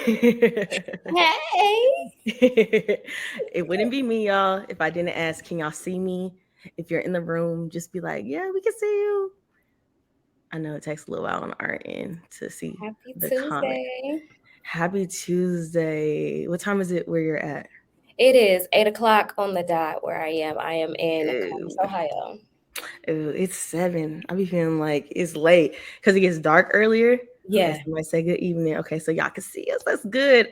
Hey. It wouldn't be me, y'all, if I didn't ask, can y'all see me? If you're in the room, just be like, yeah, we can see you. I know it takes a little while on our end to see Happy the comment. Tuesday. Happy Tuesday. What time is it where you're at? It is 8 o'clock on the dot where I am. I am in Columbus, Ooh, Ohio. ooh, it's 7. I be feeling like it's late because it gets dark earlier. Okay, Yeah. somebody say good evening. Okay, so y'all can see us. That's good.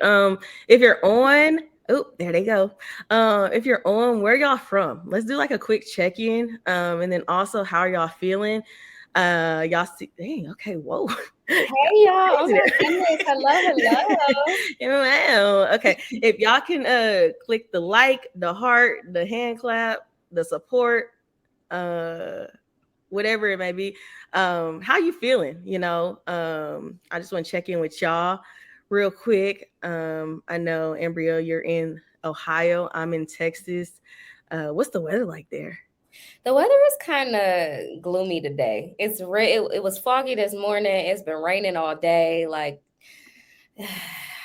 If you're on, oh, there they go. If you're on, where y'all from? Let's do like a quick check-in. And then also how are y'all feeling? Y'all see, dang, okay, whoa. Hey, y'all. Oh, Crazy my there. goodness. Hello, hello. Wow. Okay. If y'all can click the like, the heart, the hand clap, the support, uh whatever it may be. How you feeling? I just want to check in with y'all real quick. I know Ambrielle, you're in Ohio. I'm in Texas. What's the weather like there? The weather is kind of gloomy today. It was foggy this morning. It's been raining all day. Like,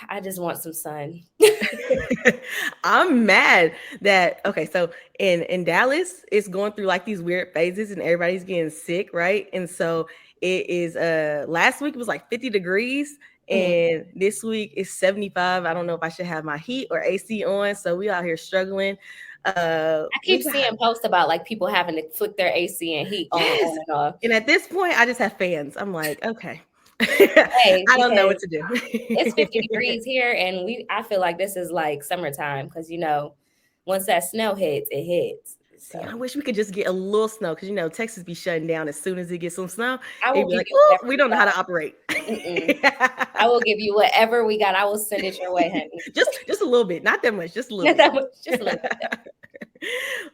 I just want some sun. I'm mad that okay, so in Dallas, it's going through like these weird phases and everybody's getting sick, right? And so it is last week it was like 50 degrees Mhm. and this week is 75. I don't know if I should have my heat or AC on, so we out here struggling. I We keep got seeing posts about like people having to flick their AC and heat yes. on and off. And at this point I just have fans. I'm like, okay. Hey, I don't know because what to do. it's 50 degrees here, and I feel like this is like summertime because once that snow hits, it hits. See, I So wish we could just get a little snow because Texas be shutting down as soon as it gets some snow. I They'd will be give like, you "Oh, whatever we we don't know how to operate." got. I will give you whatever we got. I will send it your way, honey. just a little bit, not that much, just a little Not bit. that much, just a little bit.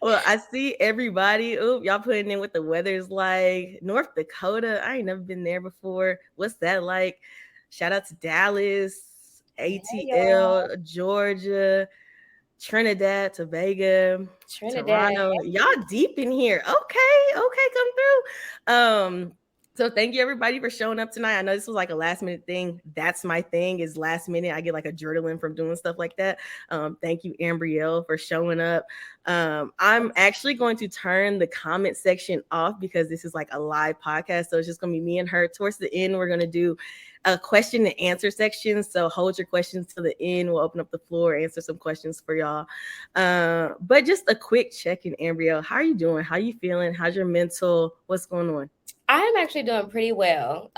Well, I see everybody. Oop, y'all putting in what the weather's like. North Dakota, I ain't never been there before. What's that like? Shout out to Dallas, Hey, y'all. ATL, Georgia. Trinidad, Tobago, Trinidad. Toronto. Y'all deep in here. Okay, okay, come through. So thank you everybody for showing up tonight. I know this was like a last minute thing. That's my thing is last minute. I get like adrenaline from doing stuff like that. Thank you, Ambrielle, for showing up. I'm actually going to turn the comment section off because this is like a live podcast. So it's just gonna be me and her. Towards the end, we're gonna do a question and answer section. So hold your questions to the end. We'll open up the floor, answer some questions for y'all. But just a quick check in, Ambrielle. How are you doing? How are you feeling? How's your mental? What's going on? I am actually doing pretty well.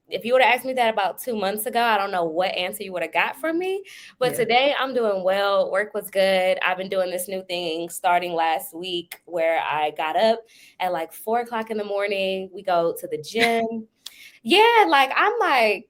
If you would have asked me that about 2 months ago, I don't know what answer you would have got from me. But Yeah. today I'm doing well. Work was good. I've been doing this new thing starting last week where I got up at like 4 o'clock in the morning. We go to the gym. Yeah, like I'm like,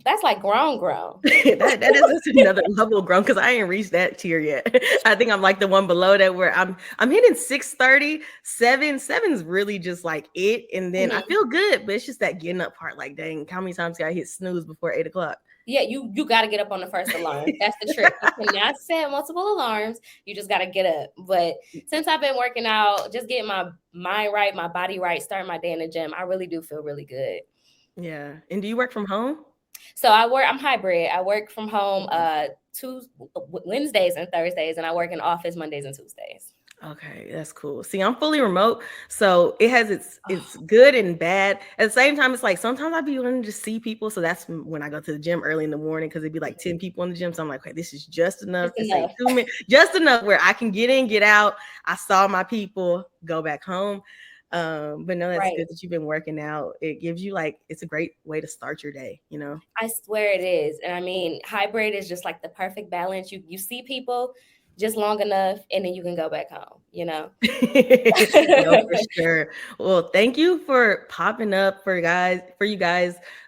that's like grown. that is just another level of grown because I ain't reached that tier yet. I think I'm like the one below that where I'm hitting 6:30, 7's really just like it. And then I Mhm. feel good, but it's just that getting up part. Like, dang, how many times can I hit snooze before 8 o'clock? Yeah, you got to get up on the first alarm. That's the trick. You cannot set multiple alarms. You just got to get up. But since I've been working out, just getting my mind right, my body right, starting my day in the gym, I really do feel really good. Yeah. And do you work from home? So I'm hybrid. I work from home Wednesdays and Thursdays, and I work in office Mondays and Tuesdays. Okay, that's cool. See, I'm fully remote, so it has its good and bad. At the same time, it's like sometimes I be wanting to see people, so that's when I go to the gym early in the morning because it'd be like 10 people in the gym. So I'm like, okay, this is just enough. Just This ain't enough. 2 minutes, just enough where I can get in, get out. I saw my people, go back home. But no, that's Right. good that you've been working out. It gives you like it's a great way to start your day, you know. I swear it is. And I mean, hybrid is just like the perfect balance. You see people just long enough and then you can go back home. No, for sure. Well, thank you for popping up for you guys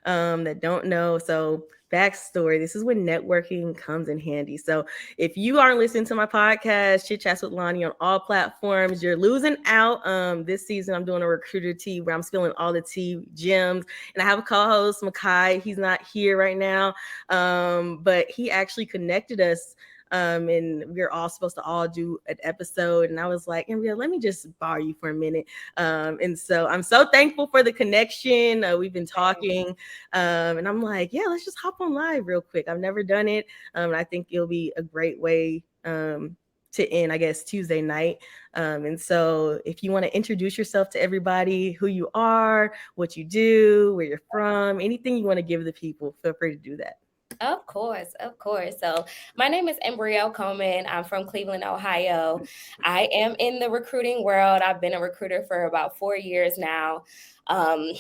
that don't know. So backstory, this is when networking comes in handy. So if you aren't listening to my podcast, Chit Chats with Lonni on all platforms, you're losing out. This season I'm doing a recruiter tea where I'm spilling all the tea gems. And I have a co-host, Makai. He's not here right now. But he actually connected us and we are all supposed to all do an episode. And I was like, Ambrielle, let me just borrow you for a minute. And so I'm so thankful for the connection. We've been talking, and I'm like, yeah, let's just hop on live real quick. I've never done it. And I think it'll be a great way to end, I guess, Tuesday night. And so if you want to introduce yourself to everybody, who you are, what you do, where you're from, anything you want to give the people, feel free to do that. Of course, of course. So, my name is Ambrielle Coleman. I'm from Cleveland, Ohio. I am in the recruiting world. I've been a recruiter for about 4 years now. Um,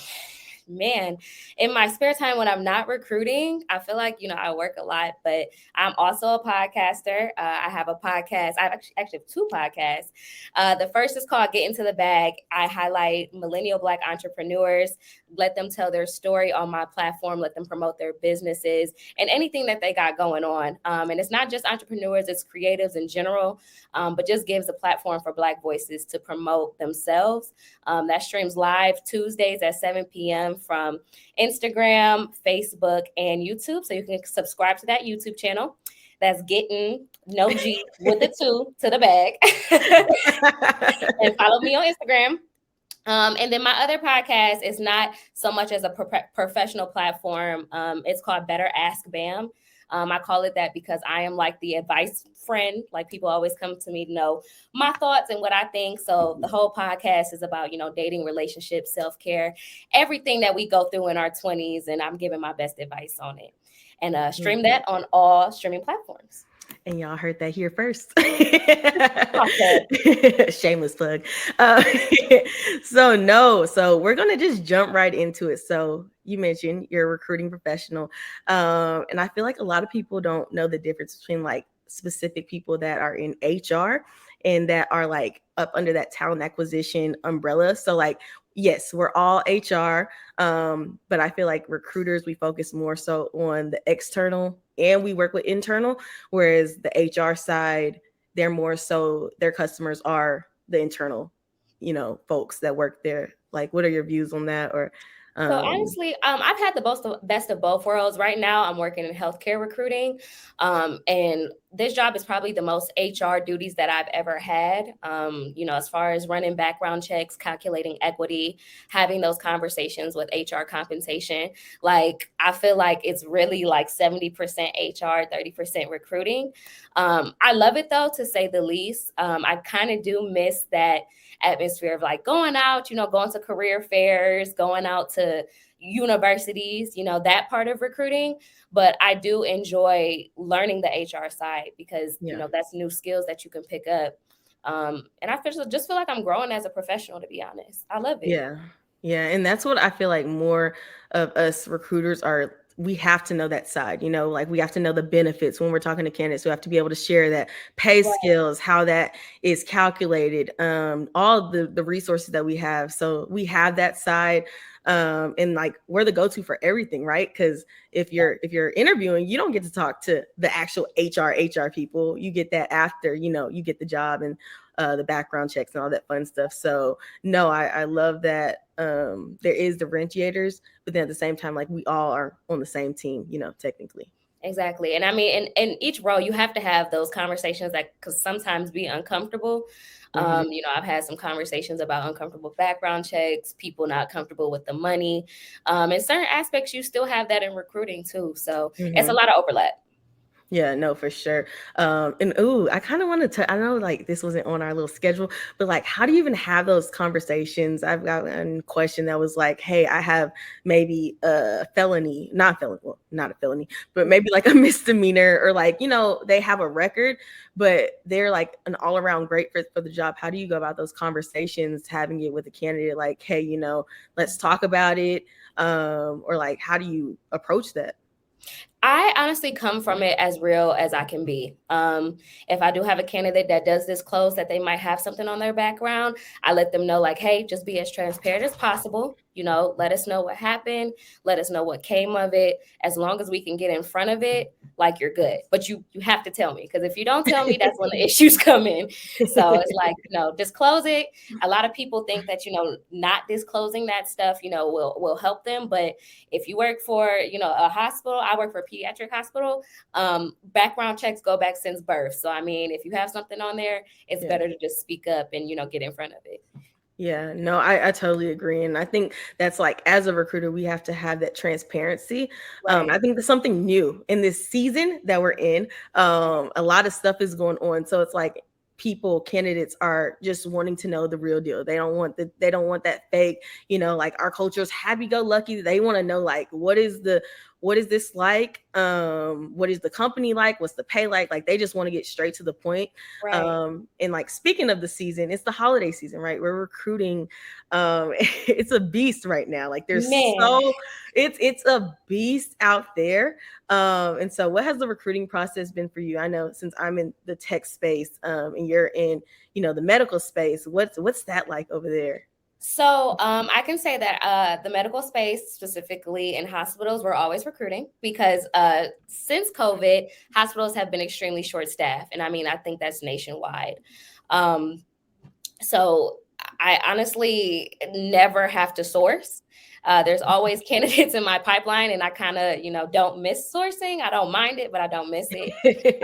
Man, in my spare time when I'm not recruiting, I feel like, I work a lot, but I'm also a podcaster. I have a podcast. I actually have two podcasts. The first is called Get Into the Bag. I highlight millennial Black entrepreneurs, let them tell their story on my platform, let them promote their businesses and anything that they got going on. And it's not just entrepreneurs, it's creatives in general, but just gives a platform for Black voices to promote themselves. That streams live Tuesdays at 7 p.m. from Instagram, Facebook, and YouTube. So you can subscribe to that YouTube channel. That's Getting No G with the two to the bag. And follow me on Instagram. And then my other podcast is not so much as a professional platform. It's called Better Ask Bam. I call it that because I am like the advice friend. Like people always come to me to know my thoughts and what I think. So the whole podcast is about, dating, relationships, self-care, everything that we go through in our 20s. And I'm giving my best advice on it. And stream that on all streaming platforms. And y'all heard that here first. Okay. Shameless plug. So we're gonna just jump right into it. So you mentioned you're a recruiting professional, and I feel like a lot of people don't know the difference between like specific people that are in HR and that are like up under that talent acquisition umbrella. So like, yes, we're all HR, but I feel like recruiters, we focus more so on the external and we work with internal, whereas the HR side, they're more so their customers are the internal, folks that work there. Like, what are your views on that? Or So honestly, I've had the best of both worlds. Right now, I'm working in healthcare recruiting, and this job is probably the most HR duties that I've ever had. As far as running background checks, calculating equity, having those conversations with HR compensation. Like I feel like it's really like 70% HR, 30% recruiting. I love it though, to say the least. I kind of do miss that atmosphere of like going out, going to career fairs, going out to universities, that part of recruiting. But I do enjoy learning the HR side because, that's new skills that you can pick up. And I just feel like I'm growing as a professional, to be honest. I love it. Yeah. Yeah. And that's what I feel like more of us recruiters are. We have to know that side, like we have to know the benefits when we're talking to candidates. We have to be able to share that pay skills, how that is calculated, all the resources that we have. So we have that side. And like we're the go-to for everything, right? Because if you're interviewing, you don't get to talk to the actual HR people. You get that after, you get the job and the background checks and all that fun stuff. So no, I love that there is differentiators, but then at the same time, like we all are on the same team, technically. Exactly. And I mean, in each role, you have to have those conversations that could sometimes be uncomfortable. I've had some conversations about uncomfortable background checks, people not comfortable with the money. In certain aspects, you still have that in recruiting too. So it's a lot of overlap. Yeah, no, for sure. And I kind of wanted to, I know like this wasn't on our little schedule, but like, how do you even have those conversations? I've got a question that was like, hey, I have maybe a felony, not a felony, but maybe like a misdemeanor, or like, they have a record, but they're like an all around great for the job. How do you go about those conversations, having it with a candidate? Like, hey, let's talk about it. Or like, how do you approach that? I honestly come from it as real as I can be. If I do have a candidate that does disclose that they might have something on their background, I let them know like, hey, just be as transparent as possible. Let us know what happened. Let us know what came of it. As long as we can get in front of it, like you're good. But you have to tell me, because if you don't tell me, that's when the issues come in. So it's like, disclose it. A lot of people think that, not disclosing that stuff, will help them. But if you work for, a hospital, I work for pediatric hospital, background checks go back since birth. So I mean, if you have something on there, it's Yeah. better to just speak up and get in front of it. Yeah, no, I totally agree. And I think that's like, as a recruiter, we have to have that transparency. I Right. think there's something new in this season that we're in. A lot of stuff is going on. So it's like candidates are just wanting to know the real deal. They don't want that fake, like our culture is happy go lucky. They want to know like what is this like? What is the company like? What's the pay like? Like they just want to get straight to the point. Right. And like speaking of the season, it's the holiday season, right? We're recruiting. It's a beast right now. Like Man. it's a beast out there. And so what has the recruiting process been for you? I know since I'm in the tech space, and you're in, the medical space, what's that like over there? So I can say that the medical space, specifically in hospitals, we're always recruiting because since COVID, hospitals have been extremely short staffed. And I mean, I think that's nationwide. Um, so I honestly never have to source. There's always candidates in my pipeline, and I kind of, don't miss sourcing. I don't mind it, but I don't miss it.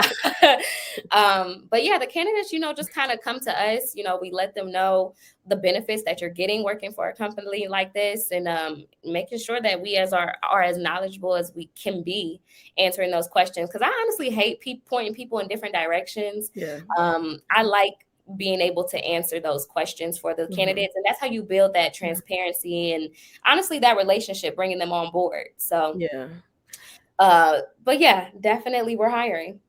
But yeah, the candidates, just kind of come to us. We let them know the benefits that you're getting working for a company like this, and making sure that we are as knowledgeable as we can be answering those questions. Because I honestly hate pointing people in different directions. Yeah. I like being able to answer those questions for the candidates, and that's how you build that transparency and honestly that relationship, bringing them on board. So Yeah. but yeah, definitely we're hiring.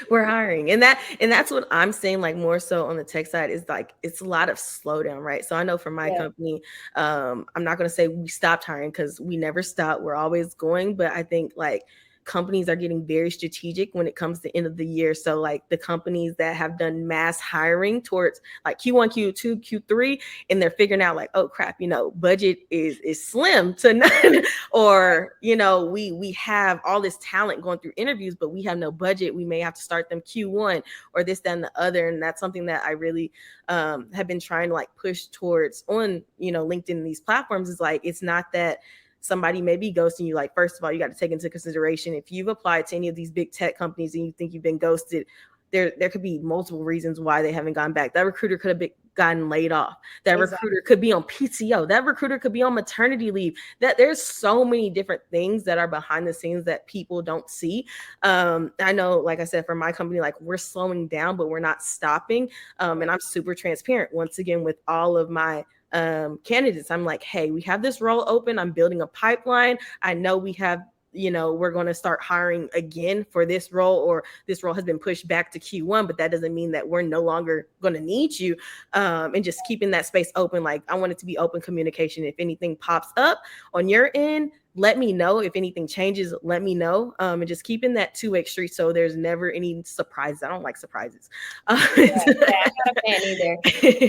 We're hiring. And that's what I'm saying, like more so on the tech side, is like it's a lot of slowdown, right? So I know for my Yeah. company, I'm not going to say we stopped hiring because we never stop. We're always going. But I think like companies are getting very strategic when it comes to end of the year. So like the companies that have done mass hiring towards like Q1, Q2, Q3, and they're figuring out like, oh crap, budget is slim to none, or we have all this talent going through interviews, but we have no budget. We may have to start them Q1 or this, that, and the other. And that's something that I really have been trying to like push towards on LinkedIn and these platforms. Is like, it's not that somebody may be ghosting you. Like, first of all, you got to take into consideration, if you've applied to any of these big tech companies and you think you've been ghosted, there could be multiple reasons why they haven't gone back. That recruiter could have gotten laid off. That Exactly. recruiter could be on PTO. That recruiter could be on maternity leave. That there's so many different things that are behind the scenes that people don't see. I know, like I said, for my company, like we're slowing down, but we're not stopping. And I'm super transparent once again with all of my candidates. I'm like, hey, we have this role open. I'm building a pipeline. I know we have, we're going to start hiring again for this role, or this role has been pushed back to Q1, but that doesn't mean that we're no longer going to need you. And just keeping that space open. Like, I want it to be open communication. If anything pops up on your end, let me know. If anything changes, let me know. And just keeping that two-way street so there's never any surprises. I don't like surprises. Yeah, I'm not a fan either.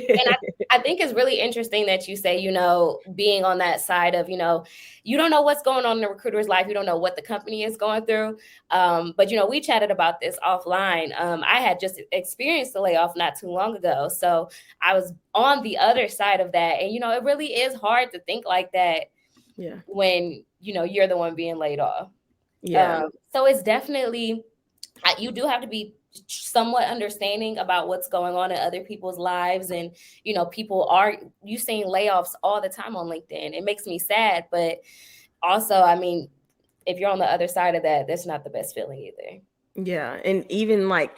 And I think it's really interesting that you say, being on that side of, you don't know what's going on in the recruiter's life. You don't know what the company is going through. But, we chatted about this offline. I had just experienced a layoff not too long ago. So I was on the other side of that. And, it really is hard to think like that. Yeah. When, you're the one being laid off. Yeah. So it's definitely, you do have to be somewhat understanding about what's going on in other people's lives. And, you seeing layoffs all the time on LinkedIn. It makes me sad, but also, I mean, if you're on the other side of that, that's not the best feeling either. Yeah. And even like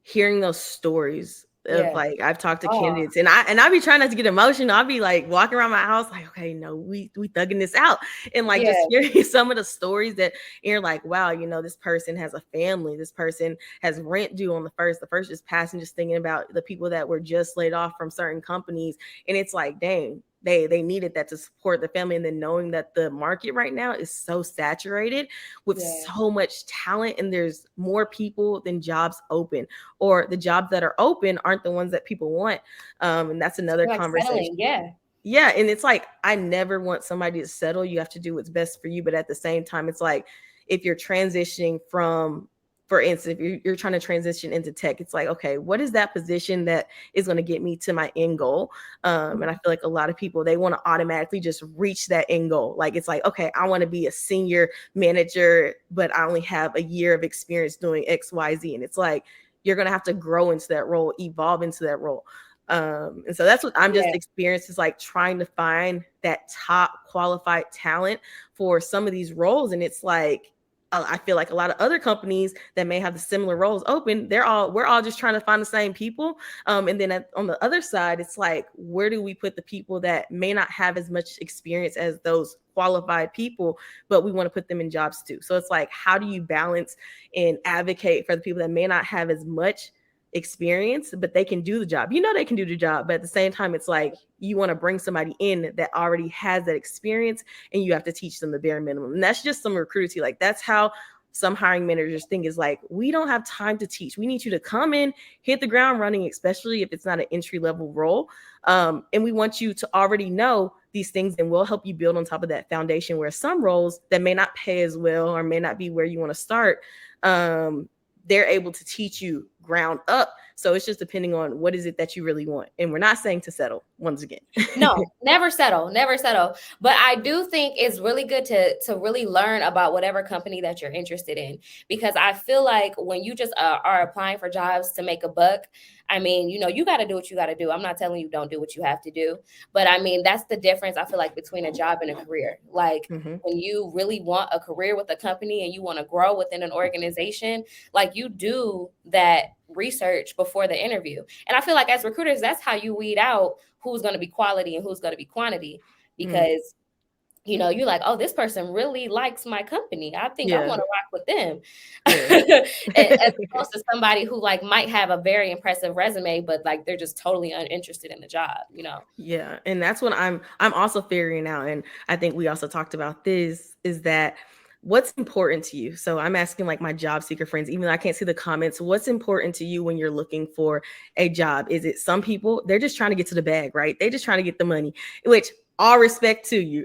hearing those stories of Yeah. like, I've talked to Oh, candidates, and I be trying not to get emotional. I'll be like walking around my house like, okay, no, we thugging this out. And like yeah. just hearing some of the stories that you're like, wow, this person has a family, this person has rent due on the first just passing, just thinking about the people that were just laid off from certain companies. And it's like, dang, they needed that to support the family. And then knowing that the market right now is so saturated with so much talent, and there's more people than jobs open, or the jobs that are open aren't the ones that people want. And that's another Like conversation. settling, yeah. Yeah. And it's like, I never want somebody to settle. You have to do what's best for you. But at the same time, it's like, if you're transitioning from for instance, if you're trying to transition into tech, it's like, okay, what is that position that is going to get me to my end goal? And I feel like a lot of people, they want to automatically just reach that end goal. Like, it's like, okay, I want to be a senior manager, but I only have a year of experience doing X, Y, Z. And it's like, you're going to have to grow into that role, evolve into that role. And so that's what I'm just Yeah. experienced, is like trying to find that top qualified talent for some of these roles. And it's like, I feel like a lot of other companies that may have the similar roles open, we're all just trying to find the same people. And then on the other side, it's like, where do we put the people that may not have as much experience as those qualified people, but we want to put them in jobs too? So it's like, how do you balance and advocate for the people that may not have as much experience, but they can do the job? They can do the job, but at the same time, it's like, you want to bring somebody in that already has that experience, and you have to teach them the bare minimum. And that's just some recruiters. Like, that's how some hiring managers think, is like, we don't have time to teach. We need you to come in, hit the ground running, especially if it's not an entry level role. And we want you to already know these things, and we'll help you build on top of that foundation, where some roles that may not pay as well or may not be where you want to start, they're able to teach you ground up. So it's just depending on what is it that you really want. And we're not saying to settle, once again. No, never settle, never settle. But I do think it's really good to really learn about whatever company that you're interested in, because I feel like when you just are applying for jobs to make a buck, I mean, you got to do what you got to do. I'm not telling you don't do what you have to do, but I mean, that's the difference, I feel like, between a job and a career. Like, when you really want a career with a company and you want to grow within an organization, like, you do that research before the interview. And I feel like as recruiters, that's how you weed out who's going to be quality and who's going to be quantity, because you're like, oh, this person really likes my company, I think I want to rock with them. As opposed to somebody who like might have a very impressive resume, but like they're just totally uninterested in the job. Yeah, and that's what I'm also figuring out. And I think we also talked about this, is that what's important to you. So I'm asking like my job seeker friends, even though I can't see the comments, what's important to you when you're looking for a job? Is it, some people, they're just trying to get to the bag, right? They're just trying to get the money, which, all respect to you.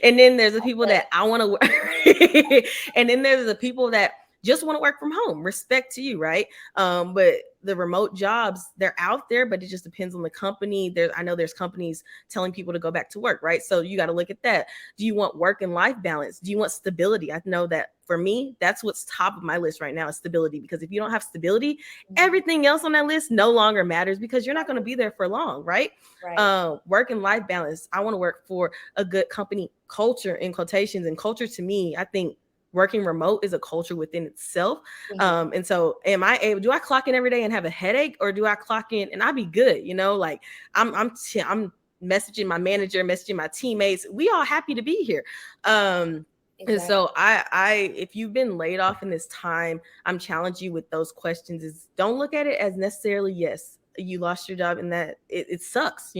And then there's the people that I want to work. And then there's the people that just want to work from home. Respect to you, right? But the remote jobs, they're out there, but it just depends on the company. I know there's companies telling people to go back to work, right? So you got to look at that. Do you want work and life balance? Do you want stability? I know that for me, that's what's top of my list right now, is stability. Because if you don't have stability, everything else on that list no longer matters, because you're not going to be there for long, right? Work and life balance. I want to work for a good company culture, in quotations. And culture, to me, I think working remote is a culture within itself. And so do I clock in every day and have a headache, or do I clock in and I be good? Like, I'm messaging my manager, messaging my teammates. We all happy to be here. And so I if you've been laid off in this time, I'm challenging you with those questions. Is, don't look at it as necessarily, yes, you lost your job and that it sucks.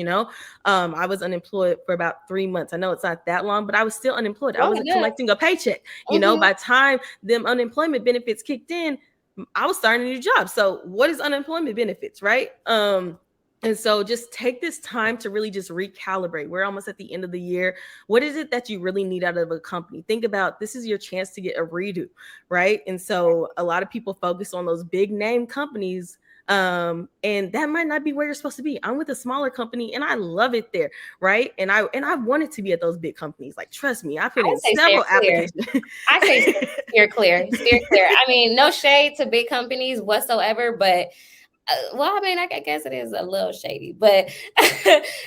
I was unemployed for about 3 months. I know it's not that long, but I was still unemployed. I wasn't collecting a paycheck. By the time them unemployment benefits kicked in, I was starting a new job. So what is unemployment benefits, right? And so just take this time to really just recalibrate. We're almost at the end of the year. What is it that you really need out of a company? Think about, this is your chance to get a redo, right? And so a lot of people focus on those big name companies, and that might not be where you're supposed to be. I'm with a smaller company and I love it there, right? And I wanted to be at those big companies. Like, trust me, I put in several applications. I say steer clear. I mean, no shade to big companies whatsoever, but well, I mean, I guess it is a little shady, but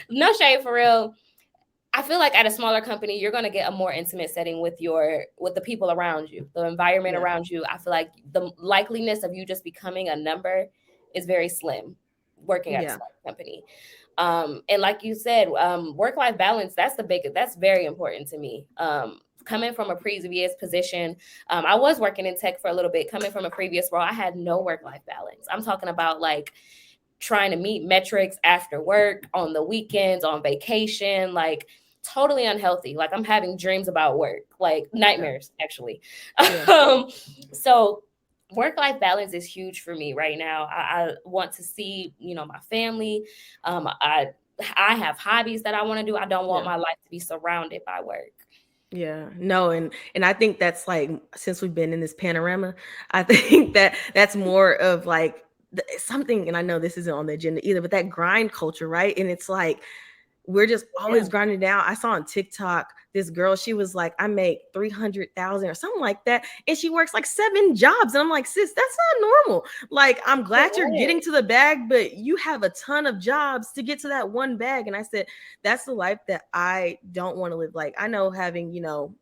no shade for real. I feel like at a smaller company, you're going to get a more intimate setting with the people around you, the environment around you. I feel like the likeliness of you just becoming a number is very slim working at a smaller company. And like you said, work-life balance, that's very important to me. Coming from a previous position, I was working in tech for a little bit. Coming from a previous role, I had no work-life balance. I'm talking about like trying to meet metrics after work, on the weekends, on vacation, like totally unhealthy. Like, I'm having dreams about work, like nightmares, actually. So work-life balance is huge for me right now. I want to see, my family. I have hobbies that I want to do. I don't want my life to be surrounded by work. Yeah, no, and I think that's like, since we've been in this panorama, I think that that's more of like something, and I know this isn't on the agenda either, but that grind culture, right? And it's like we're just Yeah. always grinding down. I saw on TikTok this girl, she was like, I make 300,000 or something like that. And she works like 7 jobs. And I'm like, sis, that's not normal. Like, I'm glad you're getting Right. to the bag, but you have a ton of jobs to get to that one bag. And I said, that's the life that I don't want to live. Like, I know having,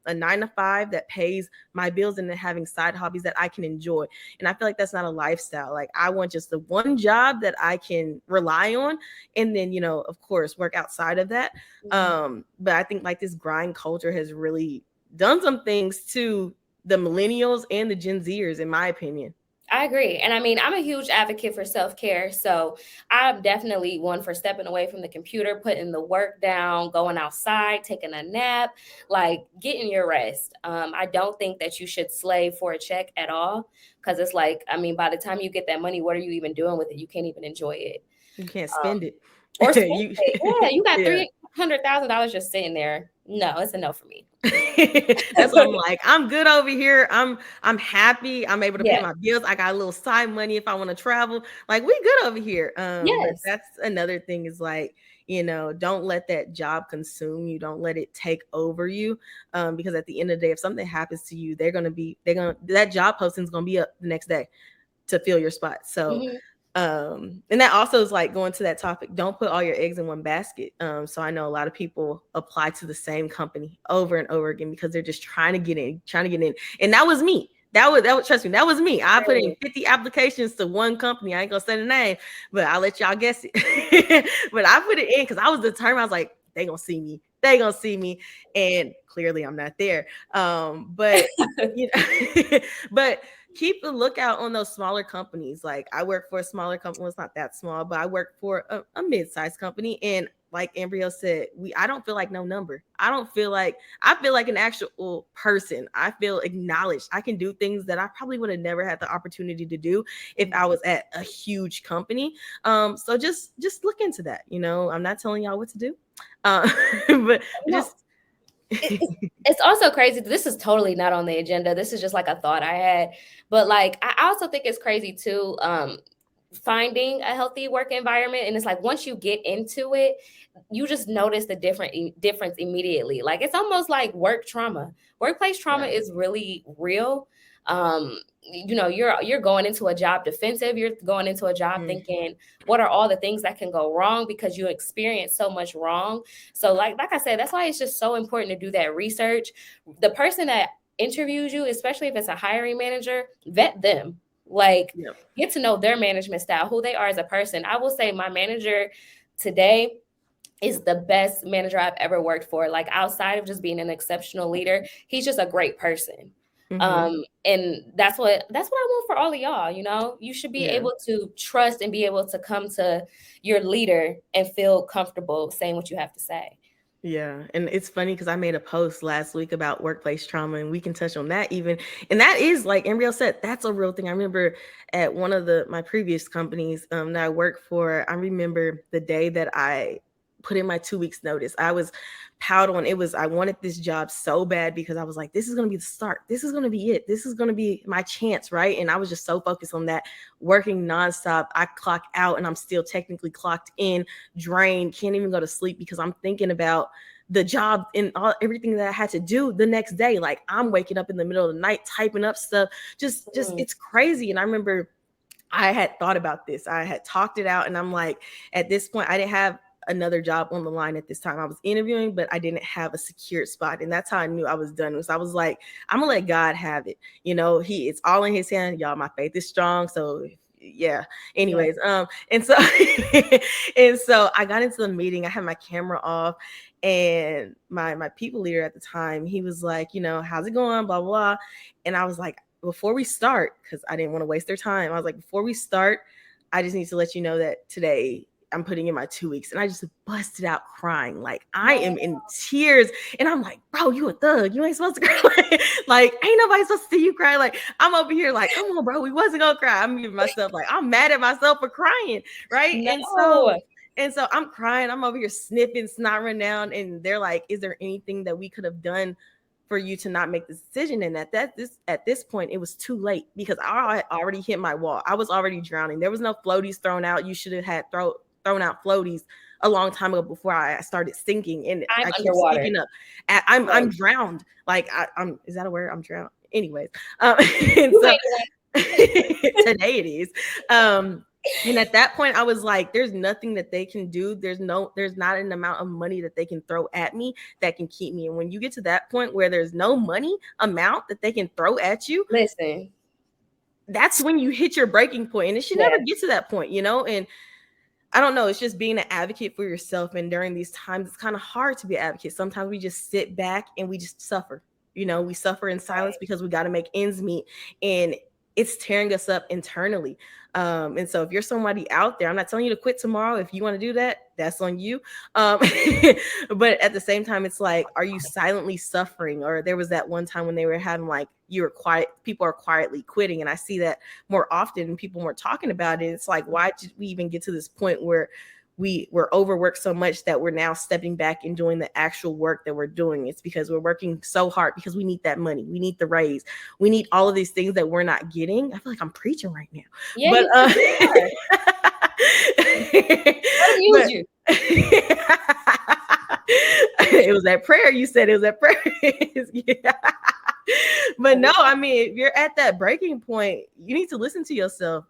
a 9 to 5 that pays my bills and then having side hobbies that I can enjoy. And I feel like that's not a lifestyle. Like, I want just the one job that I can rely on, and then of course work outside of that. Mhm. But I think like this grind culture has really done some things to the millennials and the Gen Zers, in my opinion. I agree. And I mean, I'm a huge advocate for self care. So I'm definitely one for stepping away from the computer, putting the work down, going outside, taking a nap, like getting your rest. I don't think that you should slave for a check at all. Cause it's like, I mean, by the time you get that money, what are you even doing with it? You can't even enjoy it. You can't Um, spend it. or spend You it. Yeah, you got yeah. $300,000 just sitting there. No, it's a no for me. That's what I'm like. I'm good over here. I'm happy. I'm able to pay Yeah. my bills. I got a little side money if I want to travel. Like, we good over here. But Yes. that's another thing, is like, don't let that job consume you. Don't let it take over you. Because at the end of the day, if something happens to you, that job posting is gonna be up the next day to fill your spot. So Hmm. and that also is like going to that topic, don't put all your eggs in one basket. So I know a lot of people apply to the same company over and over again because they're just trying to get in, and that was me. That was trust me, that was me. I put in 50 applications to one company. I ain't gonna say the name, but I'll let y'all guess it. But I put it in because I was determined. I was like, they gonna see me, and clearly I'm not there. But you know, but keep a lookout on those smaller companies. Like, I work for a smaller company. Well, it's not that small, but I work for a mid-sized company. And like Ambrielle said, I don't feel like no number. I feel like an actual person. I feel acknowledged. I can do things that I probably would have never had the opportunity to do if I was at a huge company. So just look into that. I'm not telling y'all what to do. But No, just it's also crazy. This is totally not on the agenda. This is just like a thought I had. But like I also think it's crazy too, finding a healthy work environment. And it's like once you get into it, you just notice the difference immediately. Like it's almost like work trauma. Workplace trauma yeah. is really real. You're going into a job defensive. You're going into a job Mm, thinking, what are all the things that can go wrong because you experience so much wrong. So like I said, that's why it's just so important to do that research. The person that interviews you, especially if it's a hiring manager, vet them. Like yeah. get to know their management style, who they are as a person. I will say my manager today is the best manager I've ever worked for. Like outside of just being an exceptional leader, he's just a great person. Hmm. And that's what I want for all of y'all. You should be Yeah. able to trust and be able to come to your leader and feel comfortable saying what you have to say. Yeah, and it's funny because I made a post last week about workplace trauma, and we can touch on that even. And that is, like Ambrielle said, that's a real thing. I remember at one of my previous companies that I worked for. I remember the day that I put in my 2 weeks notice. I was piled on. I wanted this job so bad because I was like, this is gonna be the start. This is gonna be it. This is gonna be my chance, right? And I was just so focused on that, working nonstop. I clock out, and I'm still technically clocked in, drained, can't even go to sleep because I'm thinking about the job and everything that I had to do the next day. Like, I'm waking up in the middle of the night typing up stuff. Just Mm. it's crazy. And I remember I had thought about this. I had talked it out, and I'm like, at this point, I didn't have another job on the line at this time. I was interviewing, but I didn't have a secured spot, and that's how I knew I was done. So I was like, I'm gonna let God have it. It's all in His hand, y'all. My faith is strong, so yeah. Yeah. Anyways, and so and so I got into the meeting. I had my camera off, and my people leader at the time, he was like, how's it going, blah blah. And I was like, before we start, because I didn't want to waste their time, I was like, before we start, I just need to let you know that today I'm putting in my 2 weeks. And I just busted out crying. Like, I No. am in tears. And I'm like, bro, you a thug. You ain't supposed to cry. Like, ain't nobody supposed to see you cry. Like, I'm over here like, come on, bro. We wasn't gonna cry. I'm giving myself like, I'm mad at myself for crying. Right. And so No. I'm crying. I'm over here sniffing, snot running down. And they're like, is there anything that we could have done for you to not make this decision. And at this point, it was too late because I already hit my wall. I was already drowning. There was no floaties thrown out. You should have had thrown out floaties a long time ago before I started sinking. And I'm I keep underwater. speaking up. I'm Right. I'm drowned. Like I'm is that a word? I'm drowned. Anyways, and You so made it. today it is. And at that point, I was like, there's nothing that they can do. There's not an amount of money that they can throw at me that can keep me. And when you get to that point where there's no money amount that they can throw at you, Listen. that's when you hit your breaking point. And it should Yeah. never get to that point, you know? And I don't know. It's just being an advocate for yourself. And during these times, it's kind of hard to be an advocate. Sometimes we just sit back and we just suffer. You know, we suffer in silence Right. because we got to make ends meet. And it's tearing us up internally. And so if you're somebody out there, I'm not telling you to quit tomorrow. If you want to do that, that's on you. But at the same time, it's like, are you silently suffering? Or there was that one time when they were having like, you were quiet, people are quietly quitting. And I see that more often and people weren't talking about it. It's like, why did we even get to this point where we were overworked so much that we're now stepping back and doing the actual work that we're doing? It's because we're working so hard because we need that money. We need the raise. We need all of these things that we're not getting. I feel like I'm preaching right now. Yeah, But you are. Let him use but you. it was that prayer. You said it was that prayer. Yeah. But no, I mean, if you're at that breaking point, you need to listen to yourself,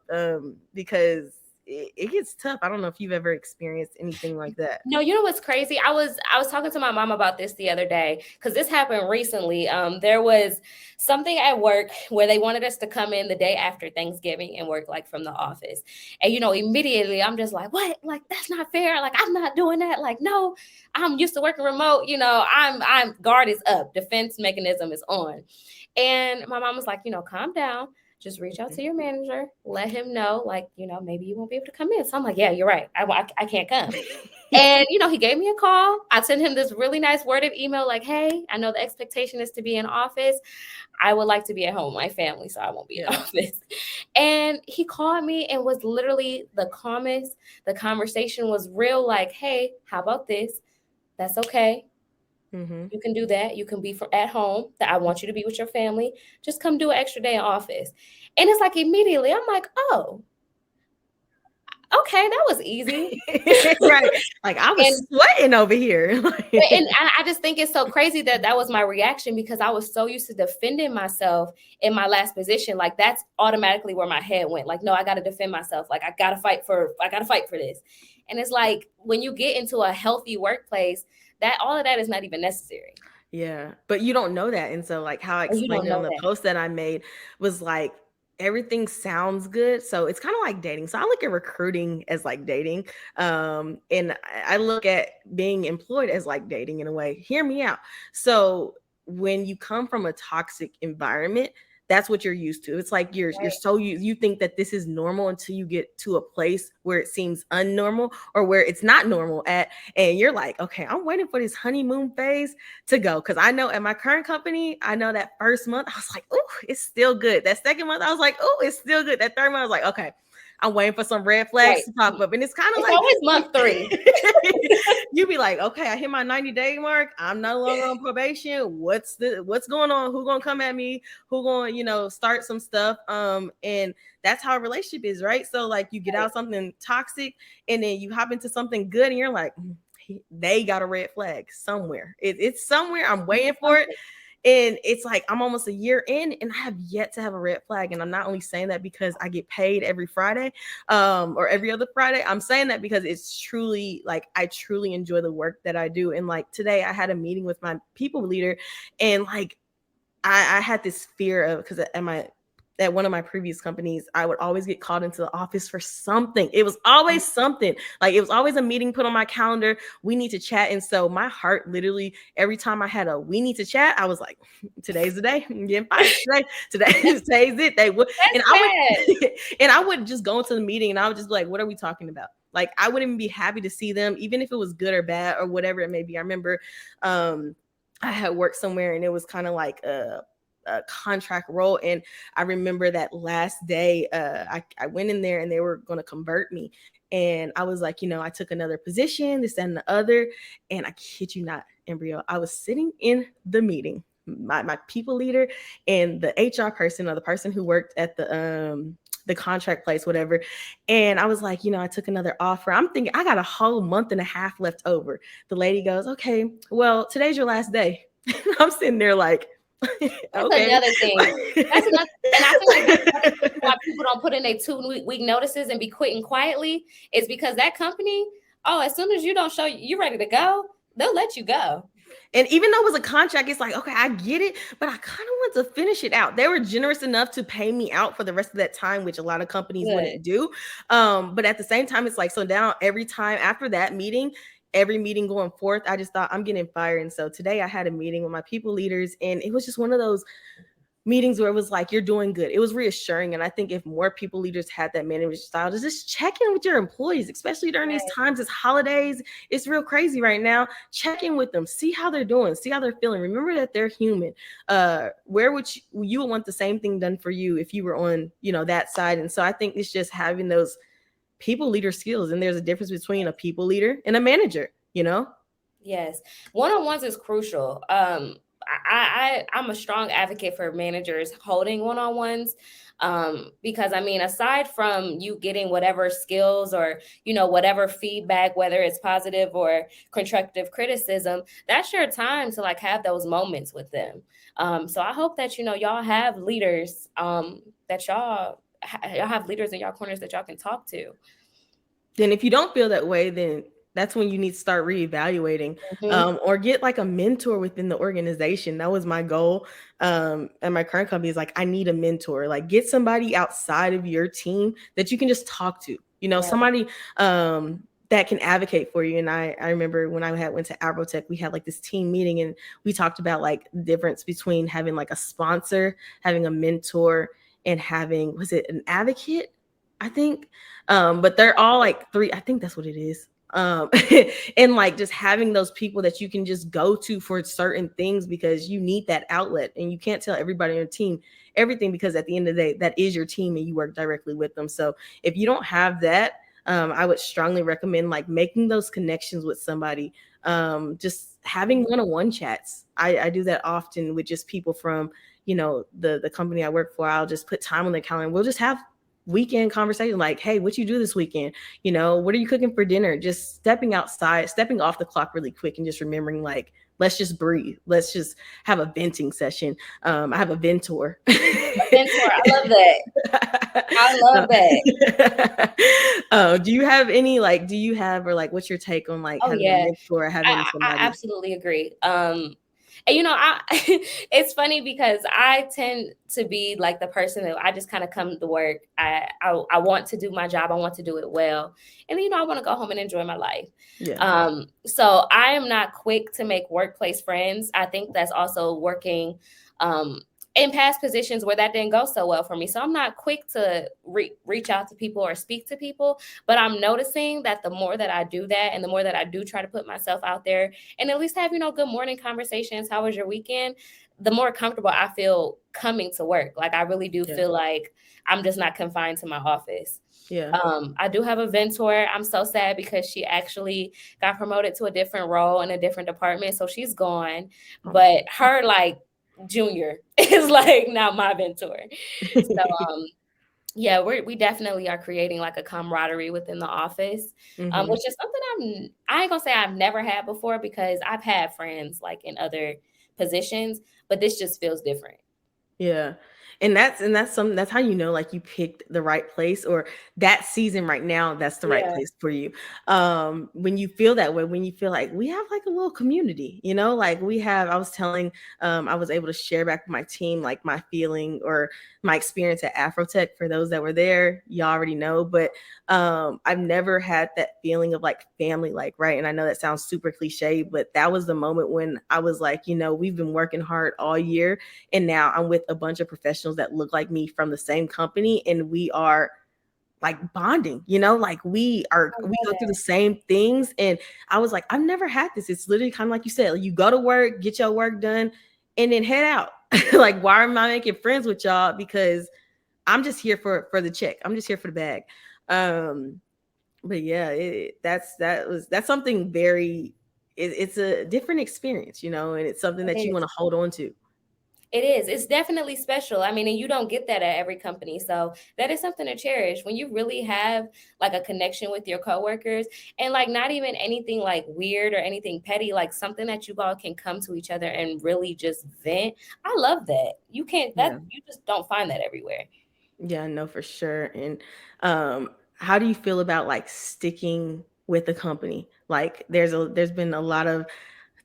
because it gets tough. I don't know if you've ever experienced anything like that. No, you know what's crazy? I was talking to my mom about this the other day because this happened recently. There was something at work where they wanted us to come in the day after Thanksgiving and work like from the office. And immediately I'm just like, what? Like that's not fair. Like I'm not doing that. Like no, I'm used to working remote. I'm guard is up, defense mechanism is on. And my mom was like, calm down. Just reach out to your manager, let him know, like, maybe you won't be able to come in. So I'm like, yeah, you're right. I can't come. And, he gave me a call. I sent him this really nice worded email like, hey, I know the expectation is to be in office. I would like to be at home with my family, so I won't be in office. And he called me and was literally the calmest. The conversation was real like, hey, how about this? That's okay. Mm-hmm. You can do that. You can be at home. That I want you to be with your family. Just come do an extra day in office. And it's like immediately I'm like, oh, okay, that was easy. Right. Like I was sweating over here. And I just think it's so crazy that was my reaction because I was so used to defending myself in my last position. Like that's automatically where my head went. Like, no, I got to defend myself. Like I got to fight for this. And it's like when you get into a healthy workplace, that all of that is not even necessary. Yeah, but you don't know that. And so like how I And you explained don't it on know the that. post that I made was like everything sounds good. So it's kind of like dating. So I look at recruiting as like dating. And I look at being employed as like dating in a way. Hear me out. So when you come from a toxic environment, that's what you're used to. It's like you're so you think that this is normal until you get to a place where it seems unnormal or where it's not normal at, and you're like, okay, I'm waiting for this honeymoon phase to go. Because I know at my current company, I know that first month I was like, oh, it's still good. That second month I was like, oh, it's still good. That third month I was like, okay, I'm waiting for some red flags to pop up. And it's kind of like always month 3. you be like, okay, I hit my 90-day mark. I'm no longer on probation. What's going on? Who gonna come at me? Who gonna, start some stuff? And that's how a relationship is, right? So like you get out something toxic and then you hop into something good and you're like, they got a red flag somewhere. It's somewhere. I'm waiting for it. And it's like I'm almost a year in and I have yet to have a red flag. And I'm not only saying that because I get paid every Friday or every other Friday. I'm saying that because it's truly like I truly enjoy the work that I do. And like today I had a meeting with my people leader and like I had this fear of because at one of my previous companies, I would always get called into the office for something. It was always something. Like it was always a meeting put on my calendar. We need to chat. And so my heart literally, every time I had a we need to chat, I was like, today's the day. I'm getting fired today's it. They would and I would just go into the meeting and I would just be like, what are we talking about? Like I wouldn't even be happy to see them, even if it was good or bad or whatever it may be. I remember I had worked somewhere and it was kind of like a contract role. And I remember that last day, I went in there and they were going to convert me. And I was like, I took another position, this and the other. And I kid you not, Ambrielle, I was sitting in the meeting. my people leader and the HR person, or the person who worked at the contract place, whatever. And I was like, I took another offer. I'm thinking I got a whole month and a half left over. The lady goes, okay, well, today's your last day. I'm sitting there like, That's okay. another thing. That's another, and I feel like that's another reason why people don't put in their 2 week notices and be quitting quietly. Is because that company, oh, as soon as you don't show you ready to go, they'll let you go. And even though it was a contract, it's like, okay, I get it, but I kind of want to finish it out. They were generous enough to pay me out for the rest of that time, which a lot of companies Good. wouldn't do. But at the same time, it's like, so now every time after that meeting, every meeting going forth, I just thought I'm getting fired. And so today I had a meeting with my people leaders, and it was just one of those meetings where it was like, you're doing good. It was reassuring. And I think if more people leaders had that management style, to just check in with your employees, especially during these times, it's holidays, it's real crazy right now. Check in with them, see how they're doing, see how they're feeling. Remember that they're human. Where would you would want the same thing done for you if you were on, that side? And so I think it's just having those people leader skills. And there's a difference between a people leader and a manager. Yes, one-on-ones is crucial. I'm a strong advocate for managers holding one-on-ones, because I mean, aside from you getting whatever skills or whatever feedback, whether it's positive or constructive criticism, that's your time to like have those moments with them. So I hope that y'all have leaders, that y'all have leaders in y'all corners that y'all can talk to. Then if you don't feel that way, then that's when you need to start reevaluating, Hmm. or get like a mentor within the organization. That was my goal. And my current company is like, I need a mentor. Like, get somebody outside of your team that you can just talk to. Yeah. Somebody that can advocate for you. And I remember when I went to Abrotech, we had like this team meeting, and we talked about like the difference between having like a sponsor, having a mentor, and having, was it an advocate? I think. But they're all like three. I think that's what it is. Um, and like just having those people that you can just go to for certain things, because you need that outlet, and you can't tell everybody on your team everything, because at the end of the day, that is your team and you work directly with them. So if you don't have that, I would strongly recommend like making those connections with somebody. Just having one-on-one chats. I do that often with just people from the company I work for. I'll just put time on the calendar. We'll just have weekend conversation, like, hey, what you do this weekend? What are you cooking for dinner? Just stepping outside, stepping off the clock really quick, and just remembering, like, let's just breathe. Let's just have a venting session. I have a ventor. A mentor. I love that. I love that. Do you have any, like, or like, what's your take on like Oh having a yeah, mentor, or having I somebody? absolutely agree. And I it's funny because I tend to be like the person that I just kind of come to work. I want to do my job. I want to do it well, and I want to go home and enjoy my life. Yeah. So I am not quick to make workplace friends. I think that's also working. In past positions where that didn't go so well for me. So I'm not quick to reach out to people or speak to people, but I'm noticing that the more that I do that, and the more that I do try to put myself out there and at least have, good morning conversations. How was your weekend? The more comfortable I feel coming to work. Like, I really do Yeah. feel like I'm just not confined to my office. Yeah. I do have a mentor. I'm so sad because she actually got promoted to a different role in a different department. So she's gone, but her like junior is like now my mentor. So yeah, we definitely are creating like a camaraderie within the office, Hmm. which is something I ain't gonna say I've never had before, because I've had friends like in other positions, but this just feels different. Yeah. And that's something, that's how like you picked the right place, or that season right now, that's the right Yeah, place for you. When you feel that way, when you feel like we have like a little community, like I was telling, I was able to share back with my team like my feeling or my experience at Afrotech. For those that were there, you already know, but I've never had that feeling of like family, like, right. And I know that sounds super cliche, but that was the moment when I was like, we've been working hard all year, and now I'm with a bunch of professionals that look like me from the same company, and we are like bonding, like I we love go through the that. same things. And I was like, I've never had this. It's literally kind of like you said, like, you go to work, get your work done, and then head out. Like, why am I making friends with y'all? Because I'm just here for the check. I'm just here for the bag. Um, but yeah, that's something very, it's a different experience, and it's something It that you want is. to hold on to. It is. It's definitely special. I mean, and you don't get that at every company. So that is something to cherish when you really have like a connection with your coworkers, and like not even anything like weird or anything petty, like something that you all can come to each other and really just vent. I love that. You can't, that Yeah. you just don't find that everywhere. Yeah, no, for sure. And how do you feel about like sticking with the company? Like there's been a lot of,